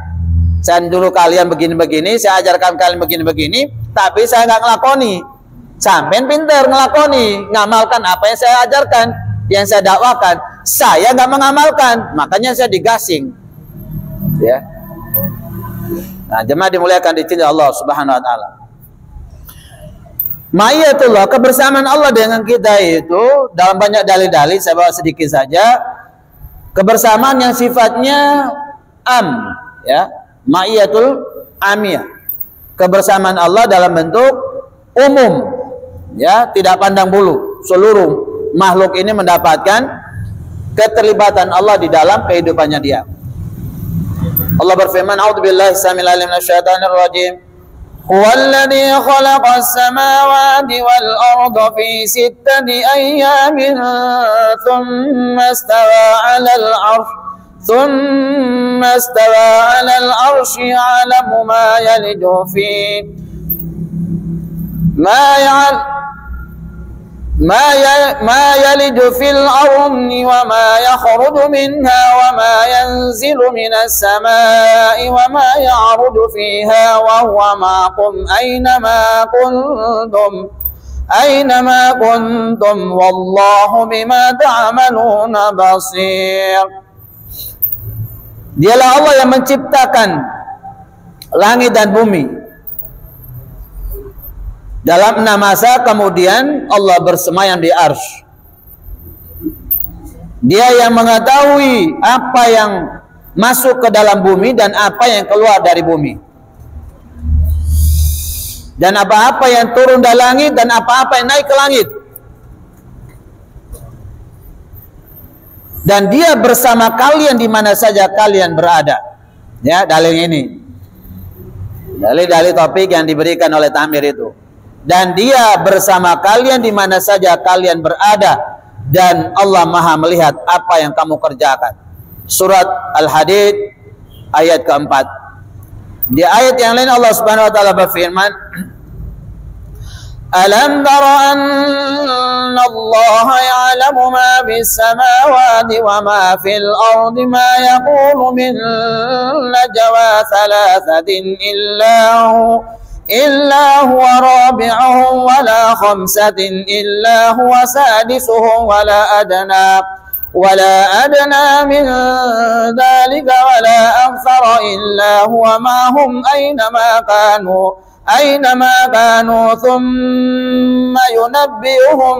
Saya dulu kalian begini-begini, saya ajarkan kalian begini-begini, tapi saya nggak ngelakoni. Sampean pintar ngelakoni, ngamalkan apa yang saya ajarkan, yang saya dakwakan. Saya nggak mengamalkan, makanya saya digasing. Ya. Nah, jemaah dimuliakan di sini Allah Subhanahu wa taala. Ma'iyatullah, kebersamaan Allah dengan kita itu dalam banyak dalil-dalil, saya bawa sedikit saja. Kebersamaan yang sifatnya ya. Ma'iyatul amiyah. Kebersamaan Allah dalam bentuk umum. Ya, tidak pandang bulu. Seluruh makhluk ini mendapatkan keterlibatan Allah di dalam kehidupannya dia. Allah berfirman, "A'udzubillahi samil alim minasyaitonir rajim. Huwallazi khalaqas samawati wal arda fi sittati ayyamin thumma istawa 'alal 'arsy thumma istawa 'alal 'arsy 'alamu ma yalidu fi ما يلج في الأرض وما يخرج منها وما ينزل من السماء وما يعرج فيها وهو معكم أينما كنتم والله بما تعملون بصير." Dialah Allah yang menciptakan langit dan bumi dalam 6 masa, kemudian Allah bersemayam di arsy. Dia yang mengetahui apa yang masuk ke dalam bumi dan apa yang keluar dari bumi. dan apa-apa yang turun dari langit dan apa-apa yang naik ke langit. Dan dia bersama kalian di mana saja kalian berada. Ya, dalil ini. Dalil-dalil topik yang diberikan oleh Tamir itu. Dan dia bersama kalian di mana saja kalian berada, dan Allah Maha melihat apa yang kamu kerjakan. Surat Al-Hadid ayat keempat. Di ayat yang lain Allah Subhanahu wa taala berfirman, Alam tara anna Allah ya'lamu ma fis samawati wa ma fil ardi ma yaqulu min najwa thalathatin illa huwa rabi'uhum wa la khamsatin illa huwa sadisuhum wa la adna min dhalika wa la akthara illa huwa ma'hum أينما كانوا ثم ينبئهم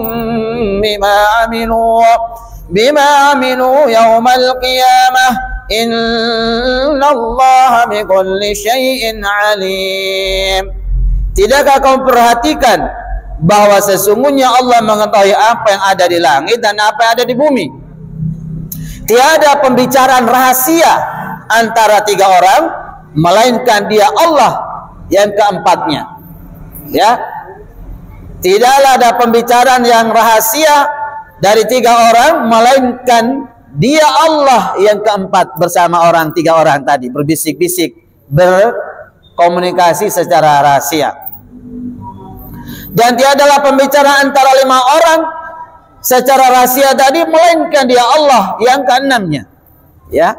بما عملوا يوم القيامة إن الله بكل شيء عليم. Tidakkah kamu perhatikan bahwa sesungguhnya Allah mengetahui apa yang ada di langit dan apa yang ada di bumi? Tiada pembicaraan rahasia antara tiga orang melainkan Dia Allah yang keempatnya. Ya, tidaklah ada pembicaraan yang rahasia dari tiga orang melainkan Dia Allah yang keempat bersama tiga orang tadi, berbisik-bisik, berkomunikasi secara rahasia. Dan tiadalah pembicaraan antara lima orang secara rahasia tadi melainkan Dia Allah yang keenamnya. Ya.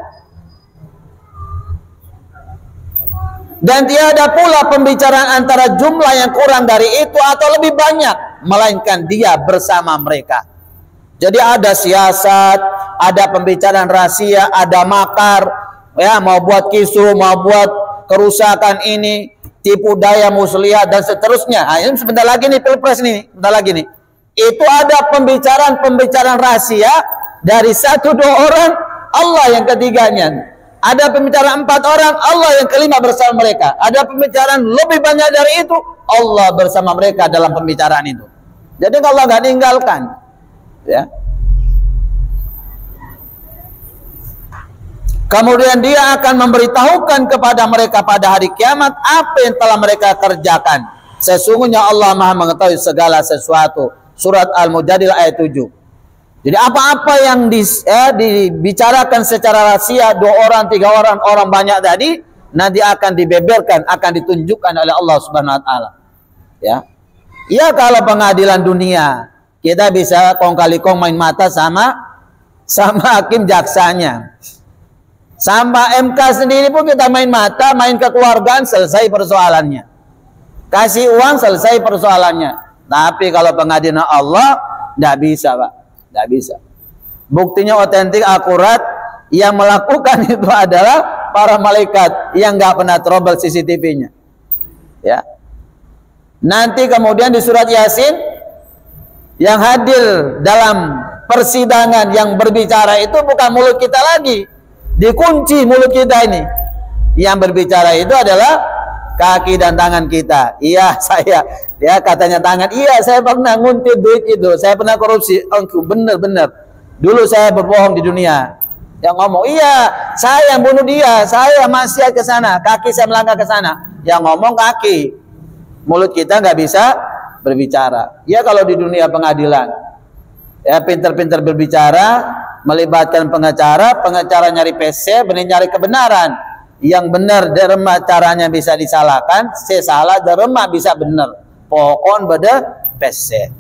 Dan tiada pula pembicaraan antara jumlah yang kurang dari itu atau lebih banyak melainkan Dia bersama mereka. Jadi ada siasat, ada pembicaraan rahasia, ada makar, ya, mau buat kisruh, mau buat kerusakan ini, tipu daya muslihat dan seterusnya. Nah, ini sebentar lagi nih pilpres nih, sebentar lagi nih. Itu ada pembicaraan rahasia dari 1-2 orang, Allah yang ketiganya. Ada pembicaraan 4 orang, Allah yang kelima bersama mereka. Ada pembicaraan lebih banyak dari itu, Allah bersama mereka dalam pembicaraan itu. Jadi Allah nggak tinggalkan, ya. Kemudian Dia akan memberitahukan kepada mereka pada hari kiamat apa yang telah mereka kerjakan. Sesungguhnya Allah Maha mengetahui segala sesuatu. Surat Al-Mujadil ayat 7. Jadi apa-apa yang dibicarakan secara rahasia 2 orang, 3 orang, orang banyak tadi, nanti akan dibeberkan, akan ditunjukkan oleh Allah Subhanahu wa taala. Ya. Ya, kalau pengadilan dunia, kita bisa kong kali kong main mata sama hakim jaksanya. Sama MK sendiri pun kita main mata, main kekeluargaan, selesai persoalannya. Kasih uang, selesai persoalannya. Tapi kalau pengadilan Allah, tidak bisa, Pak. Tidak bisa. Buktinya otentik, akurat. Yang melakukan itu adalah para malaikat yang nggak pernah trouble CCTV-nya. Ya. Nanti kemudian di surat Yasin, yang hadir dalam persidangan yang berbicara itu bukan mulut kita lagi, dikunci mulut kita ini. Yang berbicara itu adalah kaki dan tangan kita. Iya, saya, ya, katanya tangan, iya, saya pernah nguntit duit itu, saya pernah korupsi. Bener-bener dulu saya berbohong di dunia. Yang ngomong, iya, saya yang bunuh dia, saya maksiat ke sana, kaki saya melangkah ke sana. Yang ngomong kaki, mulut kita nggak bisa berbicara. Ya, kalau di dunia pengadilan, ya, pinter-pinter berbicara, melibatkan pengacara nyari PC, benih nyari kebenaran. Yang benar derma caranya bisa disalahkan, saya salah derma bisa benar. Pokon beda PC.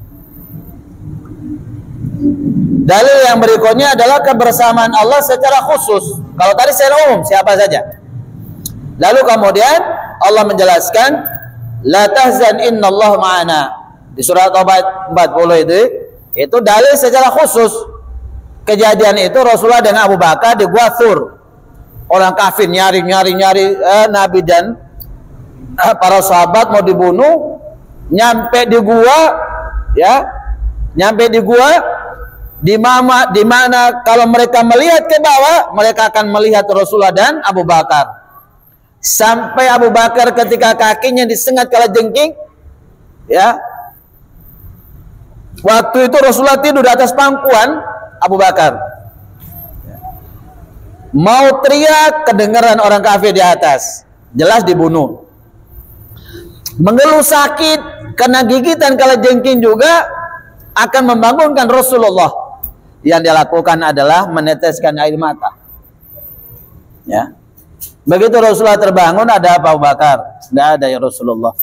Dalil yang berikutnya adalah kebersamaan Allah secara khusus. Kalau tadi secara umum siapa saja. Lalu kemudian Allah menjelaskan, la tahzan innallaha ma'ana. Di surat Taubah 40 itu dalil secara khusus. Kejadian itu Rasulullah dan Abu Bakar di Gua Thur. Orang kafir nyari Nabi dan para sahabat mau dibunuh, nyampe di gua, ya, nyampe di gua, di mana kalau mereka melihat ke bawah, mereka akan melihat Rasulullah dan Abu Bakar. Sampai Abu Bakar ketika kakinya disengat kalajengking, Ya. Waktu itu Rasulullah tidur di atas pangkuan Abu Bakar. Mau teriak, kedengaran orang kafir di atas. Jelas dibunuh. Mengeluh sakit, kena gigitan kalajengking juga akan membangunkan Rasulullah. Yang dia lakukan adalah meneteskan air mata. Ya. Begitu Rasulullah terbangun, ada apa Abu Bakar? Tidak ada ya Rasulullah.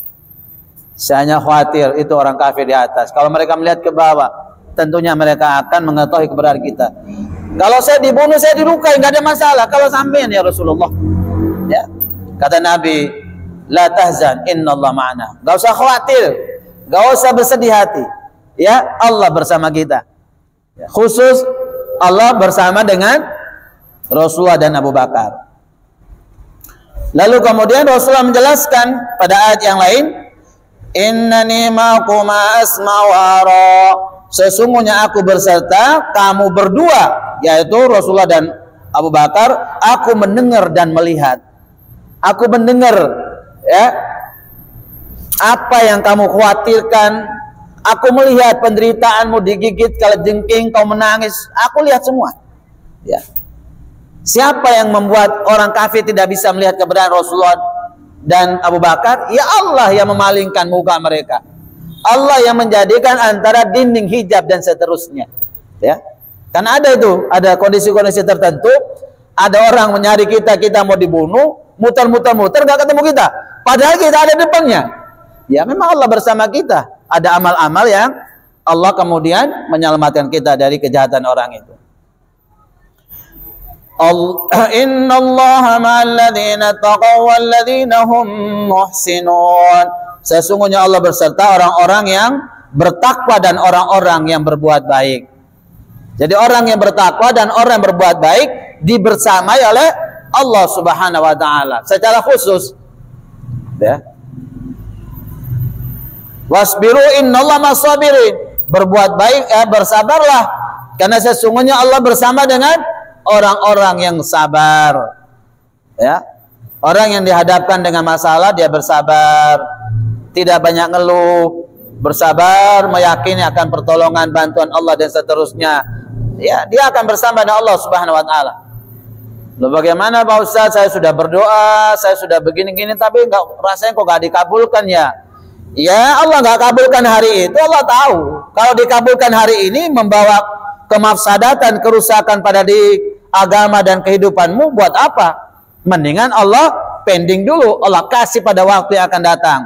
Saya hanya khawatir itu orang kafir di atas. Kalau mereka melihat ke bawah, tentunya mereka akan mengetahui keberadaan kita. Kalau saya dibunuh, saya dilukai, nggak ada masalah. Kalau sampean ya Rasulullah, ya kata Nabi, la tahzan, innallaha ma'ana. Gak usah khawatir, gak usah bersedih hati. Ya, Allah bersama kita. Ya, khusus Allah bersama dengan Rasulullah dan Abu Bakar. Lalu kemudian Rasulullah menjelaskan pada ayat yang lain, innani ma'akuma asma'u wa ara. Sesungguhnya aku berserta kamu berdua, yaitu Rasulullah dan Abu Bakar. Aku mendengar dan melihat. Aku mendengar, ya, apa yang kamu khawatirkan. Aku melihat penderitaanmu, digigit kalajengking, kau menangis. Aku lihat semua. Ya. Siapa yang membuat orang kafir tidak bisa melihat keberadaan Rasulullah dan Abu Bakar? Ya Allah yang memalingkan muka mereka. Allah yang menjadikan antara dinding hijab dan seterusnya. Ya. Karena ada itu, ada kondisi-kondisi tertentu, ada orang mencari kita, kita mau dibunuh, muter-muter gak ketemu kita. Padahal kita ada depannya. Ya memang Allah bersama kita. Ada amal-amal yang Allah kemudian menyelamatkan kita dari kejahatan orang itu. Innallaha ma'al ladzina taqaw wal ladzina hum muhsinun. Sesungguhnya Allah berserta orang-orang yang bertakwa dan orang-orang yang berbuat baik. Jadi orang yang bertakwa dan orang yang berbuat baik dibersamai oleh Allah Subhanahu wa taala secara khusus. Ya. Wasbiru innallaha ma'as-sabirin. Berbuat baik, bersabarlah karena sesungguhnya Allah bersama dengan orang-orang yang sabar. Ya. Orang yang dihadapkan dengan masalah dia bersabar. Tidak banyak ngeluh, bersabar, meyakini akan pertolongan, bantuan Allah dan seterusnya. Ya, dia akan bersama dengan Allah Subhanahu wa taala. Loh bagaimana Pak Ustaz, saya sudah berdoa, saya sudah begini-gini tapi rasanya kok gak dikabulkan ya. Ya, Allah gak kabulkan hari itu, Allah tahu. Kalau dikabulkan hari ini membawa kemafsadatan, kerusakan pada di agama dan kehidupanmu, buat apa? Mendingan Allah pending dulu, Allah kasih pada waktu yang akan datang.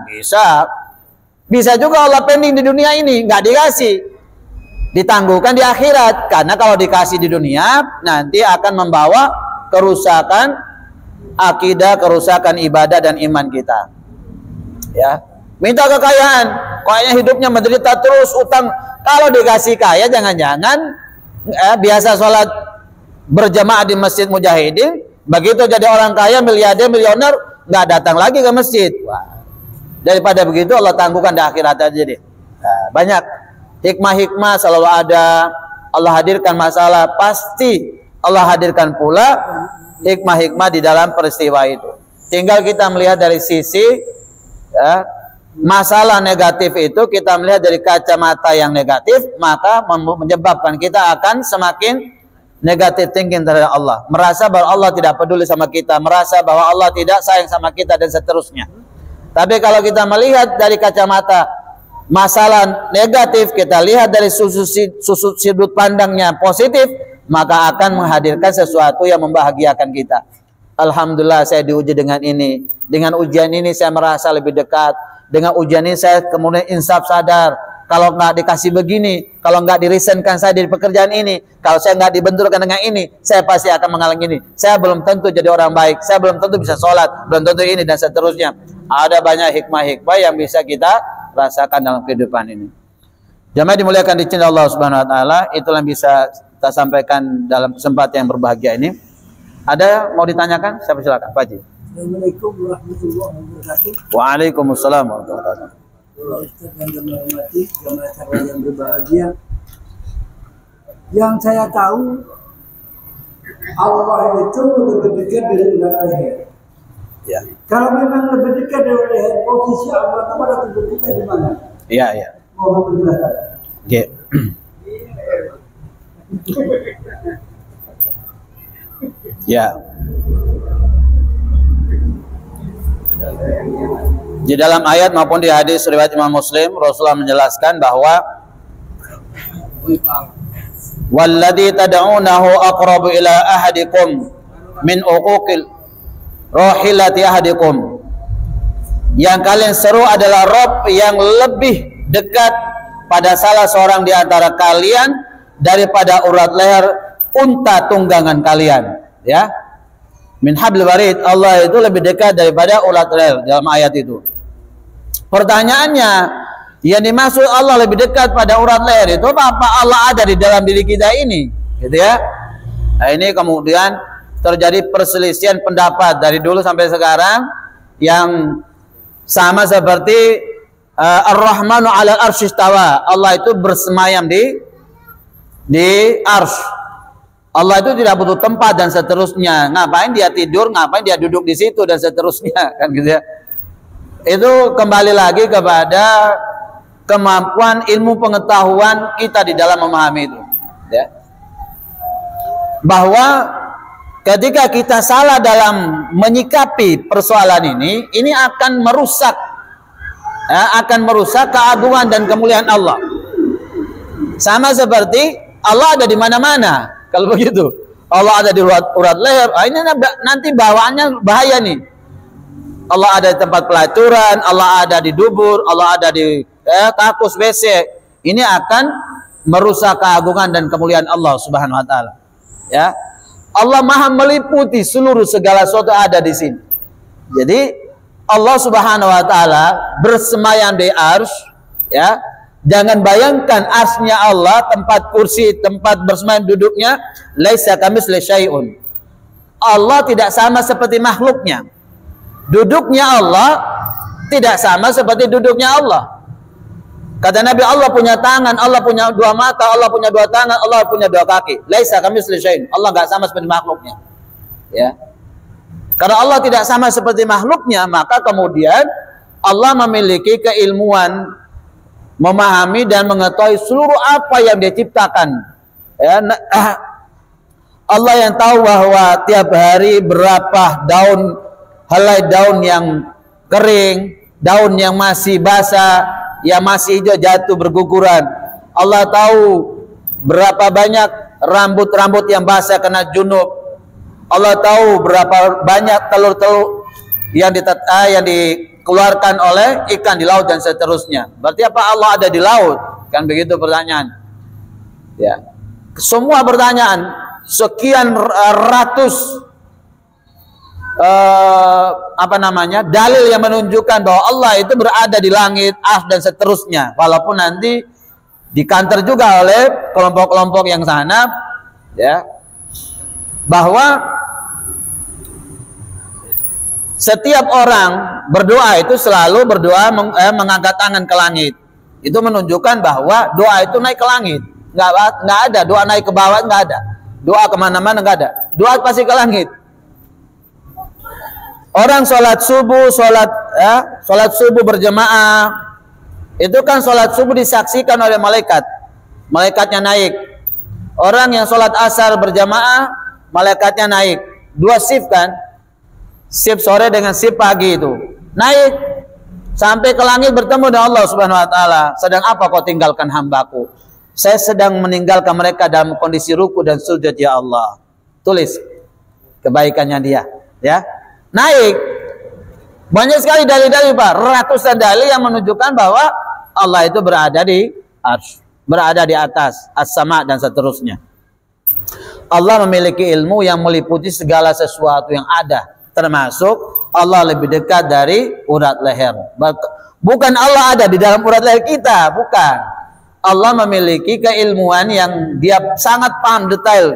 Bisa juga Allah pending di dunia ini, nggak dikasih, ditangguhkan di akhirat. Karena kalau dikasih di dunia nanti akan membawa kerusakan akidah, kerusakan ibadah dan iman kita. Ya, minta kekayaan, kayaknya hidupnya menderita terus, utang. Kalau dikasih kaya, jangan-jangan biasa sholat berjamaah di masjid mujahidin. Begitu jadi orang kaya, miliarder, milioner, nggak datang lagi ke masjid. Wah. Daripada begitu Allah tangguhkan di akhirat aja deh. Nah, banyak hikmah-hikmah selalu ada. Allah hadirkan masalah, pasti Allah hadirkan pula hikmah-hikmah di dalam peristiwa itu. Tinggal kita melihat dari sisi ya, masalah negatif itu, kita melihat dari kacamata yang negatif, maka menyebabkan kita akan semakin negatif thinking terhadap Allah, merasa bahwa Allah tidak peduli sama kita, merasa bahwa Allah tidak sayang sama kita dan seterusnya. Tapi kalau kita melihat dari kacamata masalah negatif, kita lihat dari sudut pandangnya positif, maka akan menghadirkan sesuatu yang membahagiakan kita. Alhamdulillah saya diuji dengan ini, dengan ujian ini saya merasa lebih dekat, dengan ujian ini saya kemudian insaf sadar. Kalau nggak dikasih begini, kalau nggak dirisenkan saya dari pekerjaan ini, kalau saya nggak dibenturkan dengan ini, saya pasti akan mengalami ini. Saya belum tentu jadi orang baik, saya belum tentu bisa sholat, belum tentu ini dan seterusnya. Ada banyak hikmah-hikmah yang bisa kita rasakan dalam kehidupan ini. Jamaah dimuliakan di cinta Allah Subhanahu Wa Taala, itulah yang bisa kita sampaikan dalam kesempatan yang berbahagia ini. Ada mau ditanyakan? Siapa silakan, Pak Haji. Assalamualaikum warahmatullahi wabarakatuh. Waalaikumsalam warahmatullahi wabarakatuh. Ustaz yang menghormati jamaah sekalian yang berbahagia, yang saya tahu Allah itu lebih dekat dari leher. Ya. Kalau memang lebih dekat dari leher, posisi Allah pada tubuh kita di mana? Iya, iya. Mohon penjelasan. Ya. Ya. Di dalam ayat maupun di hadis riwayat Imam Muslim, Rasulullah menjelaskan bahwa walladzi tad'unahu aqrabu ila ahadikum min uquqil rahilati ahadikum. Yang kalian seru adalah Rabb yang lebih dekat pada salah seorang di antara kalian daripada urat leher unta tunggangan kalian, ya. Min hablil warid, Allah itu lebih dekat daripada urat leher dalam ayat itu. Pertanyaannya, yang dimaksud Allah lebih dekat pada urat leher itu apa Allah ada di dalam diri kita ini, gitu ya. Nah, ini kemudian terjadi perselisihan pendapat dari dulu sampai sekarang yang sama seperti Ar-Rahmanu 'alal arsy istawa. Allah itu bersemayam di arsy. Allah itu tidak butuh tempat dan seterusnya. Ngapain dia tidur, ngapain dia duduk di situ dan seterusnya, kan gitu ya. Itu kembali lagi kepada kemampuan ilmu pengetahuan kita di dalam memahami itu, ya. Bahwa ketika kita salah dalam menyikapi persoalan ini akan merusak, ya, akan merusak keagungan dan kemuliaan Allah. Sama seperti Allah ada di mana-mana. Kalau begitu, Allah ada di urat leher, ini nanti bawaannya bahaya nih. Allah ada di tempat pelacuran, Allah ada di dubur, Allah ada di kakus WC. Ini akan merusak keagungan dan kemuliaan Allah Subhanahu wa taala. Ya. Allah Maha meliputi seluruh segala sesuatu ada di sini. Jadi Allah Subhanahu wa taala bersemayam di arsy, ya. Jangan bayangkan arsy-nya Allah, tempat kursi, tempat bersemayam duduknya, laisa kamitslihi syai'un. Allah tidak sama seperti makhluknya. Duduknya Allah tidak sama seperti duduknya Allah. Kata Nabi, Allah punya tangan, Allah punya dua mata, Allah punya dua tangan, Allah punya dua kaki. Laisa kamitslihi syai'un. Allah enggak sama seperti makhluknya. Ya. Karena Allah tidak sama seperti makhluknya, maka kemudian Allah memiliki keilmuan memahami dan mengetahui seluruh apa yang dia ciptakan, ya. Allah yang tahu bahwa tiap hari berapa helai daun yang kering, daun yang masih basah, yang masih hijau jatuh berguguran. Allah tahu berapa banyak rambut-rambut yang basah kena junub. Allah tahu berapa banyak telur-telur yang dikeluarkan oleh ikan di laut dan seterusnya. Berarti apa Allah ada di laut? Kan begitu pertanyaan. Ya. Semua pertanyaan, sekian ratus dalil yang menunjukkan bahwa Allah itu berada di langit, dan seterusnya. Walaupun nanti dikanter juga oleh kelompok-kelompok yang sana, ya, bahwa setiap orang berdoa itu selalu berdoa mengangkat tangan ke langit. Itu menunjukkan bahwa doa itu naik ke langit. Nggak ada doa naik ke bawah, nggak ada. Doa kemana-mana nggak ada. Doa pasti ke langit. Orang sholat subuh berjamaah, itu kan sholat subuh disaksikan oleh malaikat. Malaikatnya naik. Orang yang sholat asar berjamaah, malaikatnya naik. Dua shift kan? Shift sore dengan shift pagi itu naik sampai ke langit bertemu dengan Allah Subhanahu wa taala. Sedang apa kau tinggalkan hambaku? Saya sedang meninggalkan mereka dalam kondisi ruku dan sujud, ya Allah. Tulis kebaikannya dia, ya. Naik. Banyak sekali dalil-dalil, Pak. Ratusan dalil yang menunjukkan bahwa Allah itu berada di arsy, berada di atas as-sama dan seterusnya. Allah memiliki ilmu yang meliputi segala sesuatu yang ada. Termasuk Allah lebih dekat dari urat leher. Bukan Allah ada di dalam urat leher kita, bukan. Allah memiliki keilmuan yang dia sangat paham detail.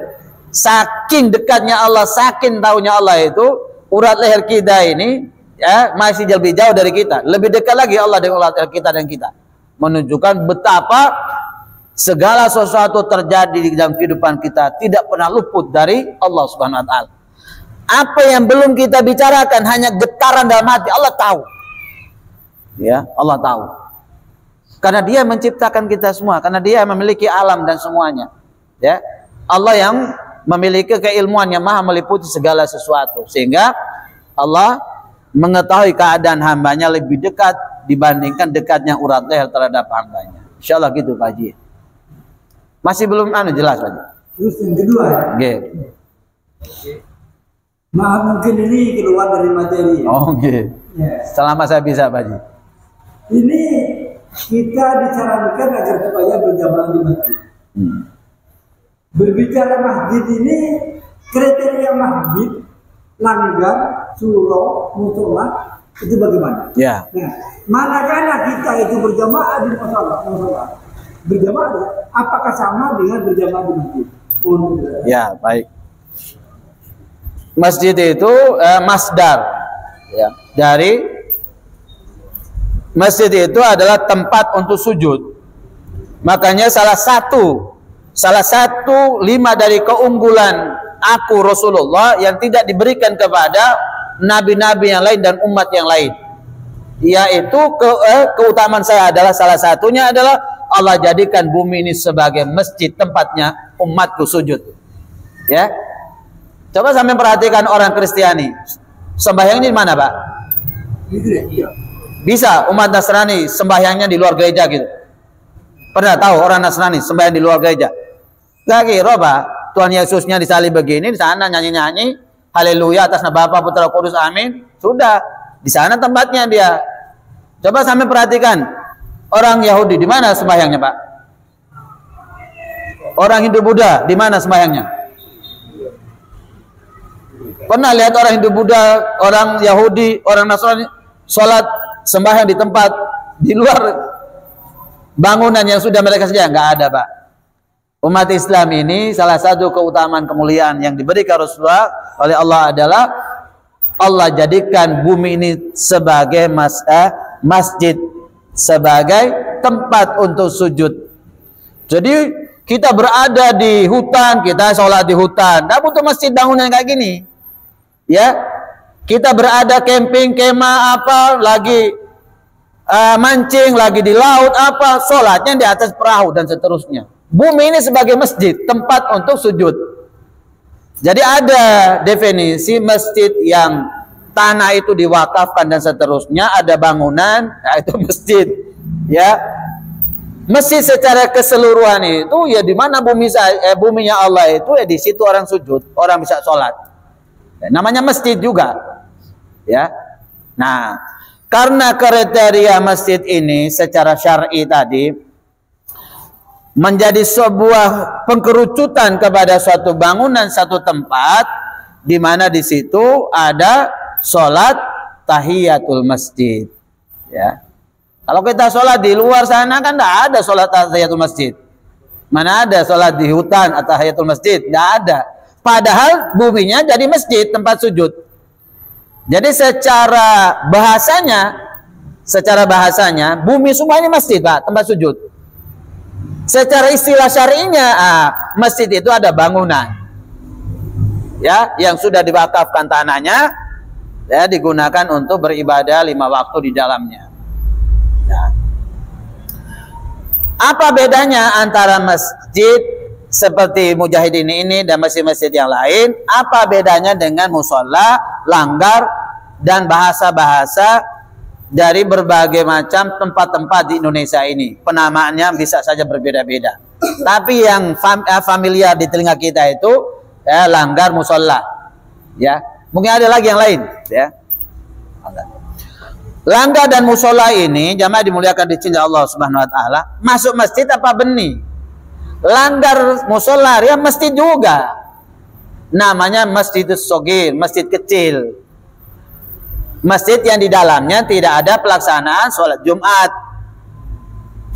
Saking dekatnya Allah, saking taunya Allah itu, urat leher kita ini, ya, masih lebih jauh dari kita. Lebih dekat lagi Allah dengan urat leher kita dan kita. Menunjukkan betapa segala sesuatu terjadi di dalam kehidupan kita tidak pernah luput dari Allah Subhanahu wa taala. Apa yang belum kita bicarakan, hanya getaran dalam hati, Allah tahu. Ya, Allah tahu. Karena Dia menciptakan kita semua, karena Dia memiliki alam dan semuanya. Ya, Allah yang memiliki keilmuan yang maha meliputi segala sesuatu, sehingga Allah mengetahui keadaan hambanya lebih dekat dibandingkan dekatnya urat leher terhadap hambanya. Insyaallah gitu Pak Haji. Masih belum jelas Pak Haji. Terus yang kedua, maaf mungkin ini keluar dari materi. Selama saya bisa Pak Haji. Ini kita disarankan agar supaya berjamaah di masjid. Berbicara masjid ini, kriteria masjid, langgar, surau, musola, itu bagaimana? Ya. Nah, manakala kita itu berjamaah di musola, berjamaah, apakah sama dengan berjamaah di masjid? Ya, baik. Masjid itu masdar, ya, dari masjid itu adalah tempat untuk sujud. Makanya salah satu 5 dari keunggulan aku Rasulullah yang tidak diberikan kepada nabi-nabi yang lain dan umat yang lain, yaitu keutamaan saya adalah salah satunya adalah Allah jadikan bumi ini sebagai masjid, tempatnya umatku sujud. Ya, coba sampai perhatikan orang Kristiani sembahyangnya di mana Pak? Bisa umat Nasrani sembahyangnya di luar gereja gitu? Pernah tahu orang Nasrani sembahyang di luar gereja? Gak kira Pak, Tuhan Yesusnya disalib begini, di sana nyanyi-nyanyi haleluya atas nama Bapa, Putra, Kudus, amin. Sudah, di sana tempatnya dia. Coba sampai perhatikan orang Yahudi di mana sembahyangnya Pak? Orang Hindu Buddha di mana sembahyangnya? Pernah lihat orang Hindu Buddha, orang Yahudi, orang Nasrani sholat sembahyang di tempat di luar bangunan yang sudah mereka sediakan? Nggak ada Pak. Umat Islam ini salah satu keutamaan kemuliaan yang diberikan Rasulullah oleh Allah adalah Allah jadikan bumi ini sebagai masjid, sebagai tempat untuk sujud. Jadi kita berada di hutan, kita sholat di hutan, nggak butuh masjid bangunan kayak gini. Ya, kita berada camping, kemah apa, lagi mancing, lagi di laut apa, sholatnya di atas perahu dan seterusnya. Bumi ini sebagai masjid, tempat untuk sujud. Jadi ada definisi masjid yang tanah itu diwakafkan dan seterusnya, ada bangunan, nah itu masjid. Ya, masjid secara keseluruhan itu ya di mana buminya Allah itu ya di situ orang sujud, orang bisa sholat. Ya, namanya masjid juga. Ya, nah karena kriteria masjid ini secara syar'i tadi menjadi sebuah pengkerucutan kepada suatu bangunan, satu tempat di mana di situ ada sholat tahiyatul masjid. Ya, kalau kita sholat di luar sana kan tidak ada sholat tahiyatul masjid. Mana ada sholat di hutan atau tahiyatul masjid? Tidak ada. Padahal buminya jadi masjid, tempat sujud. Jadi secara bahasanya bumi semua ini masjid Pak, tempat sujud. Secara istilah syar'inya masjid itu ada bangunan, ya, yang sudah diwakafkan tanahnya, ya, digunakan untuk beribadah 5 waktu di dalamnya. Ya. Apa bedanya antara masjid seperti Mujahidin ini dan masjid-masjid yang lain? Apa bedanya dengan musola, langgar, dan bahasa-bahasa dari berbagai macam tempat-tempat di Indonesia ini? Penamaannya bisa saja berbeda-beda. Tapi yang familiar di telinga kita itu ya, langgar, musola. Ya, mungkin ada lagi yang lain. Ya, langgar dan musola ini jamaah dimuliakan di cinta Allah Subhanahu Wa Taala. Masuk masjid apa benih? Langgar, musola ya masjid juga. Namanya Masjidus Shogir, masjid kecil. Masjid yang di dalamnya tidak ada pelaksanaan sholat Jumat.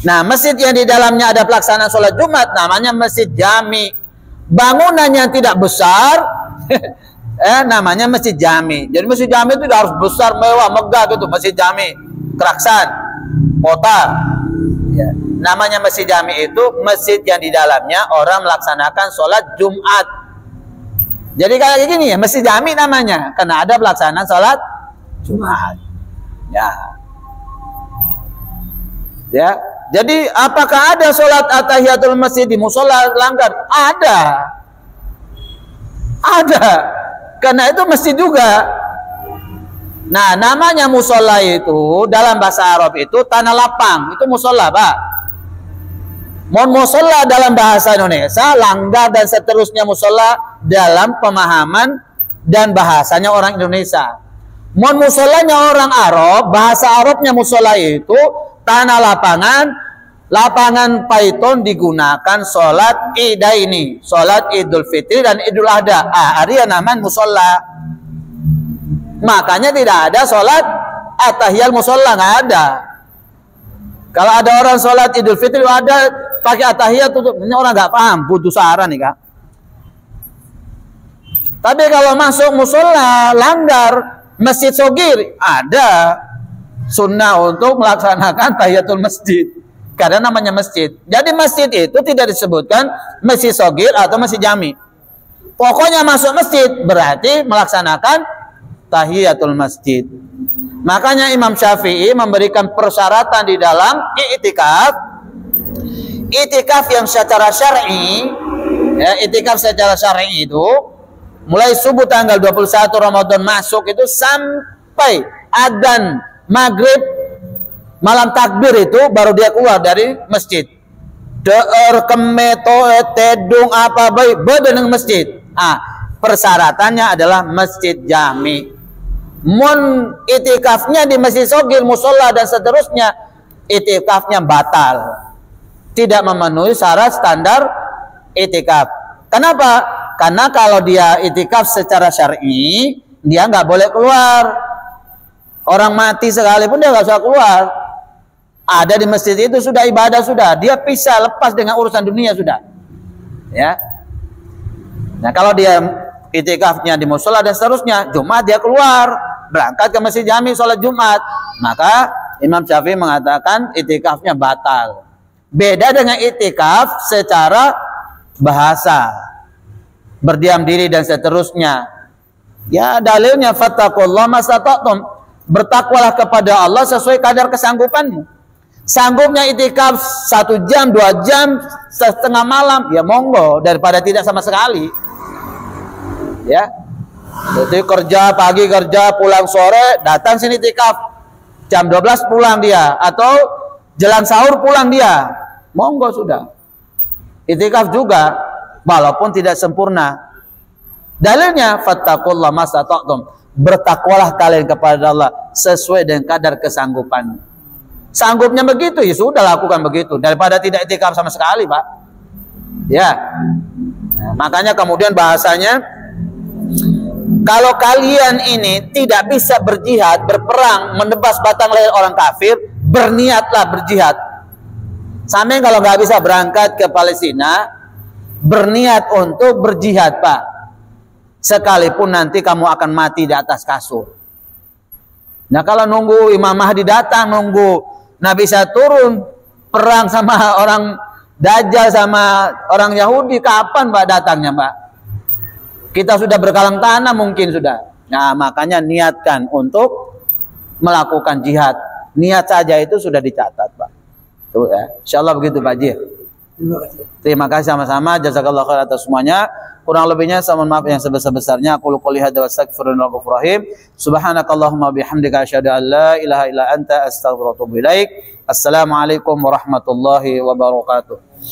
Nah, masjid yang di dalamnya ada pelaksanaan sholat Jumat namanya masjid jami. Bangunan yang tidak besar namanya masjid jami. Jadi masjid jami itu harus besar, mewah, megah gitu. Masjid jami Keraksan, kota. Ya. Namanya masjid jami itu masjid yang di dalamnya orang melaksanakan sholat Jumat. Jadi kayak gini ya, masjid jami namanya karena ada pelaksanaan sholat Jumat. Ya. Ya. Jadi apakah ada sholat atahiyatul masjid di musola langgar? Ada. Ada. Karena itu masjid juga. Nah, namanya musola itu dalam bahasa Arab itu tanah lapang. Itu musola, Pak. Musola dalam bahasa Indonesia, langgar dan seterusnya musola dalam pemahaman dan bahasanya orang Indonesia. Musolanya orang Arab, bahasa Arabnya musola itu tanah lapangan, lapangan python digunakan sholat idaini, sholat Idul Fitri dan Idul Adha. Hari namanya musola. Makanya tidak ada sholat atahiyal musola, nggak ada. Kalau ada orang sholat Idul Fitri ada pakai atahiyat, ini orang nggak paham, butuh saran nih, Kak. Tapi kalau masuk musola langgar, masjid sogir, ada sunnah untuk melaksanakan tahiyatul masjid karena namanya masjid. Jadi masjid itu tidak disebutkan masjid sogir atau masjid jami. Pokoknya masuk masjid berarti melaksanakan tahiyatul masjid. Makanya Imam Syafi'i memberikan persyaratan di dalam i'tikaf. I'tikaf yang secara syar'i, ya, i'tikaf secara syar'i itu mulai subuh tanggal 21 Ramadan masuk itu sampai adzan maghrib malam takbir itu baru dia keluar dari masjid. Deer kemeto tedung apa baik bedeneng masjid. Persyaratannya adalah masjid jami. Mun itikafnya di masjid sogir, musola dan seterusnya, itikafnya batal. Tidak memenuhi syarat standar itikaf. Kenapa? Karena kalau dia itikaf secara syar'i, dia nggak boleh keluar. Orang mati sekalipun dia nggak usah keluar. Ada di masjid itu sudah ibadah sudah. Dia bisa lepas dengan urusan dunia sudah. Ya. Nah kalau dia itikafnya di musola dan seterusnya, Jumat dia keluar, berangkat ke masjid jami sholat Jumat, maka Imam Syafi'i mengatakan itikafnya batal. Beda dengan itikaf secara bahasa, berdiam diri dan seterusnya. Ya dalilnya fattaqullaha mastata'tum. Bertakwalah kepada Allah sesuai kadar kesanggupanmu. Sanggupnya itikaf 1 jam, 2 jam, setengah malam, ya monggo, daripada tidak sama sekali. Ya. Jadi kerja pagi, kerja pulang sore, datang sini itikaf. Jam 12 pulang dia, atau jelang sahur pulang dia. Monggo sudah. Itikaf juga walaupun tidak sempurna. Dalilnya fattaqullaha mastata'tum. Bertakwalah kalian kepada Allah sesuai dengan kadar kesanggupan. Sanggupnya begitu, ya sudah lakukan begitu daripada tidak itikaf sama sekali, Pak. Ya. Nah, makanya kemudian bahasanya kalau kalian ini tidak bisa berjihad, berperang, menebas batang leher orang kafir, berniatlah berjihad. Sampai kalau nggak bisa berangkat ke Palestina, berniat untuk berjihad, Pak. Sekalipun nanti kamu akan mati di atas kasur. Nah kalau nunggu Imam Mahdi datang, nunggu Nabi bisa turun perang sama orang Dajjal sama orang Yahudi, kapan Pak datangnya, Pak? Kita sudah berkalang tanah mungkin sudah. Nah makanya niatkan untuk melakukan jihad. Niat saja itu sudah dicatat, Pak. Tuh ya. Insyaallah begitu Pak Haji. Terima kasih sama-sama. Jazakallahu khair atas semuanya. Kurang lebihnya saya mohon maaf yang sebesar-besarnya. Aku qouli hadza wa astaghfirullaha ghafurur rahim. Subhanakallahumma bihamdika asyhadu an la ilaha illa anta astaghfiruka wa atubu ilaik. Assalamualaikum warahmatullahi wabarakatuh.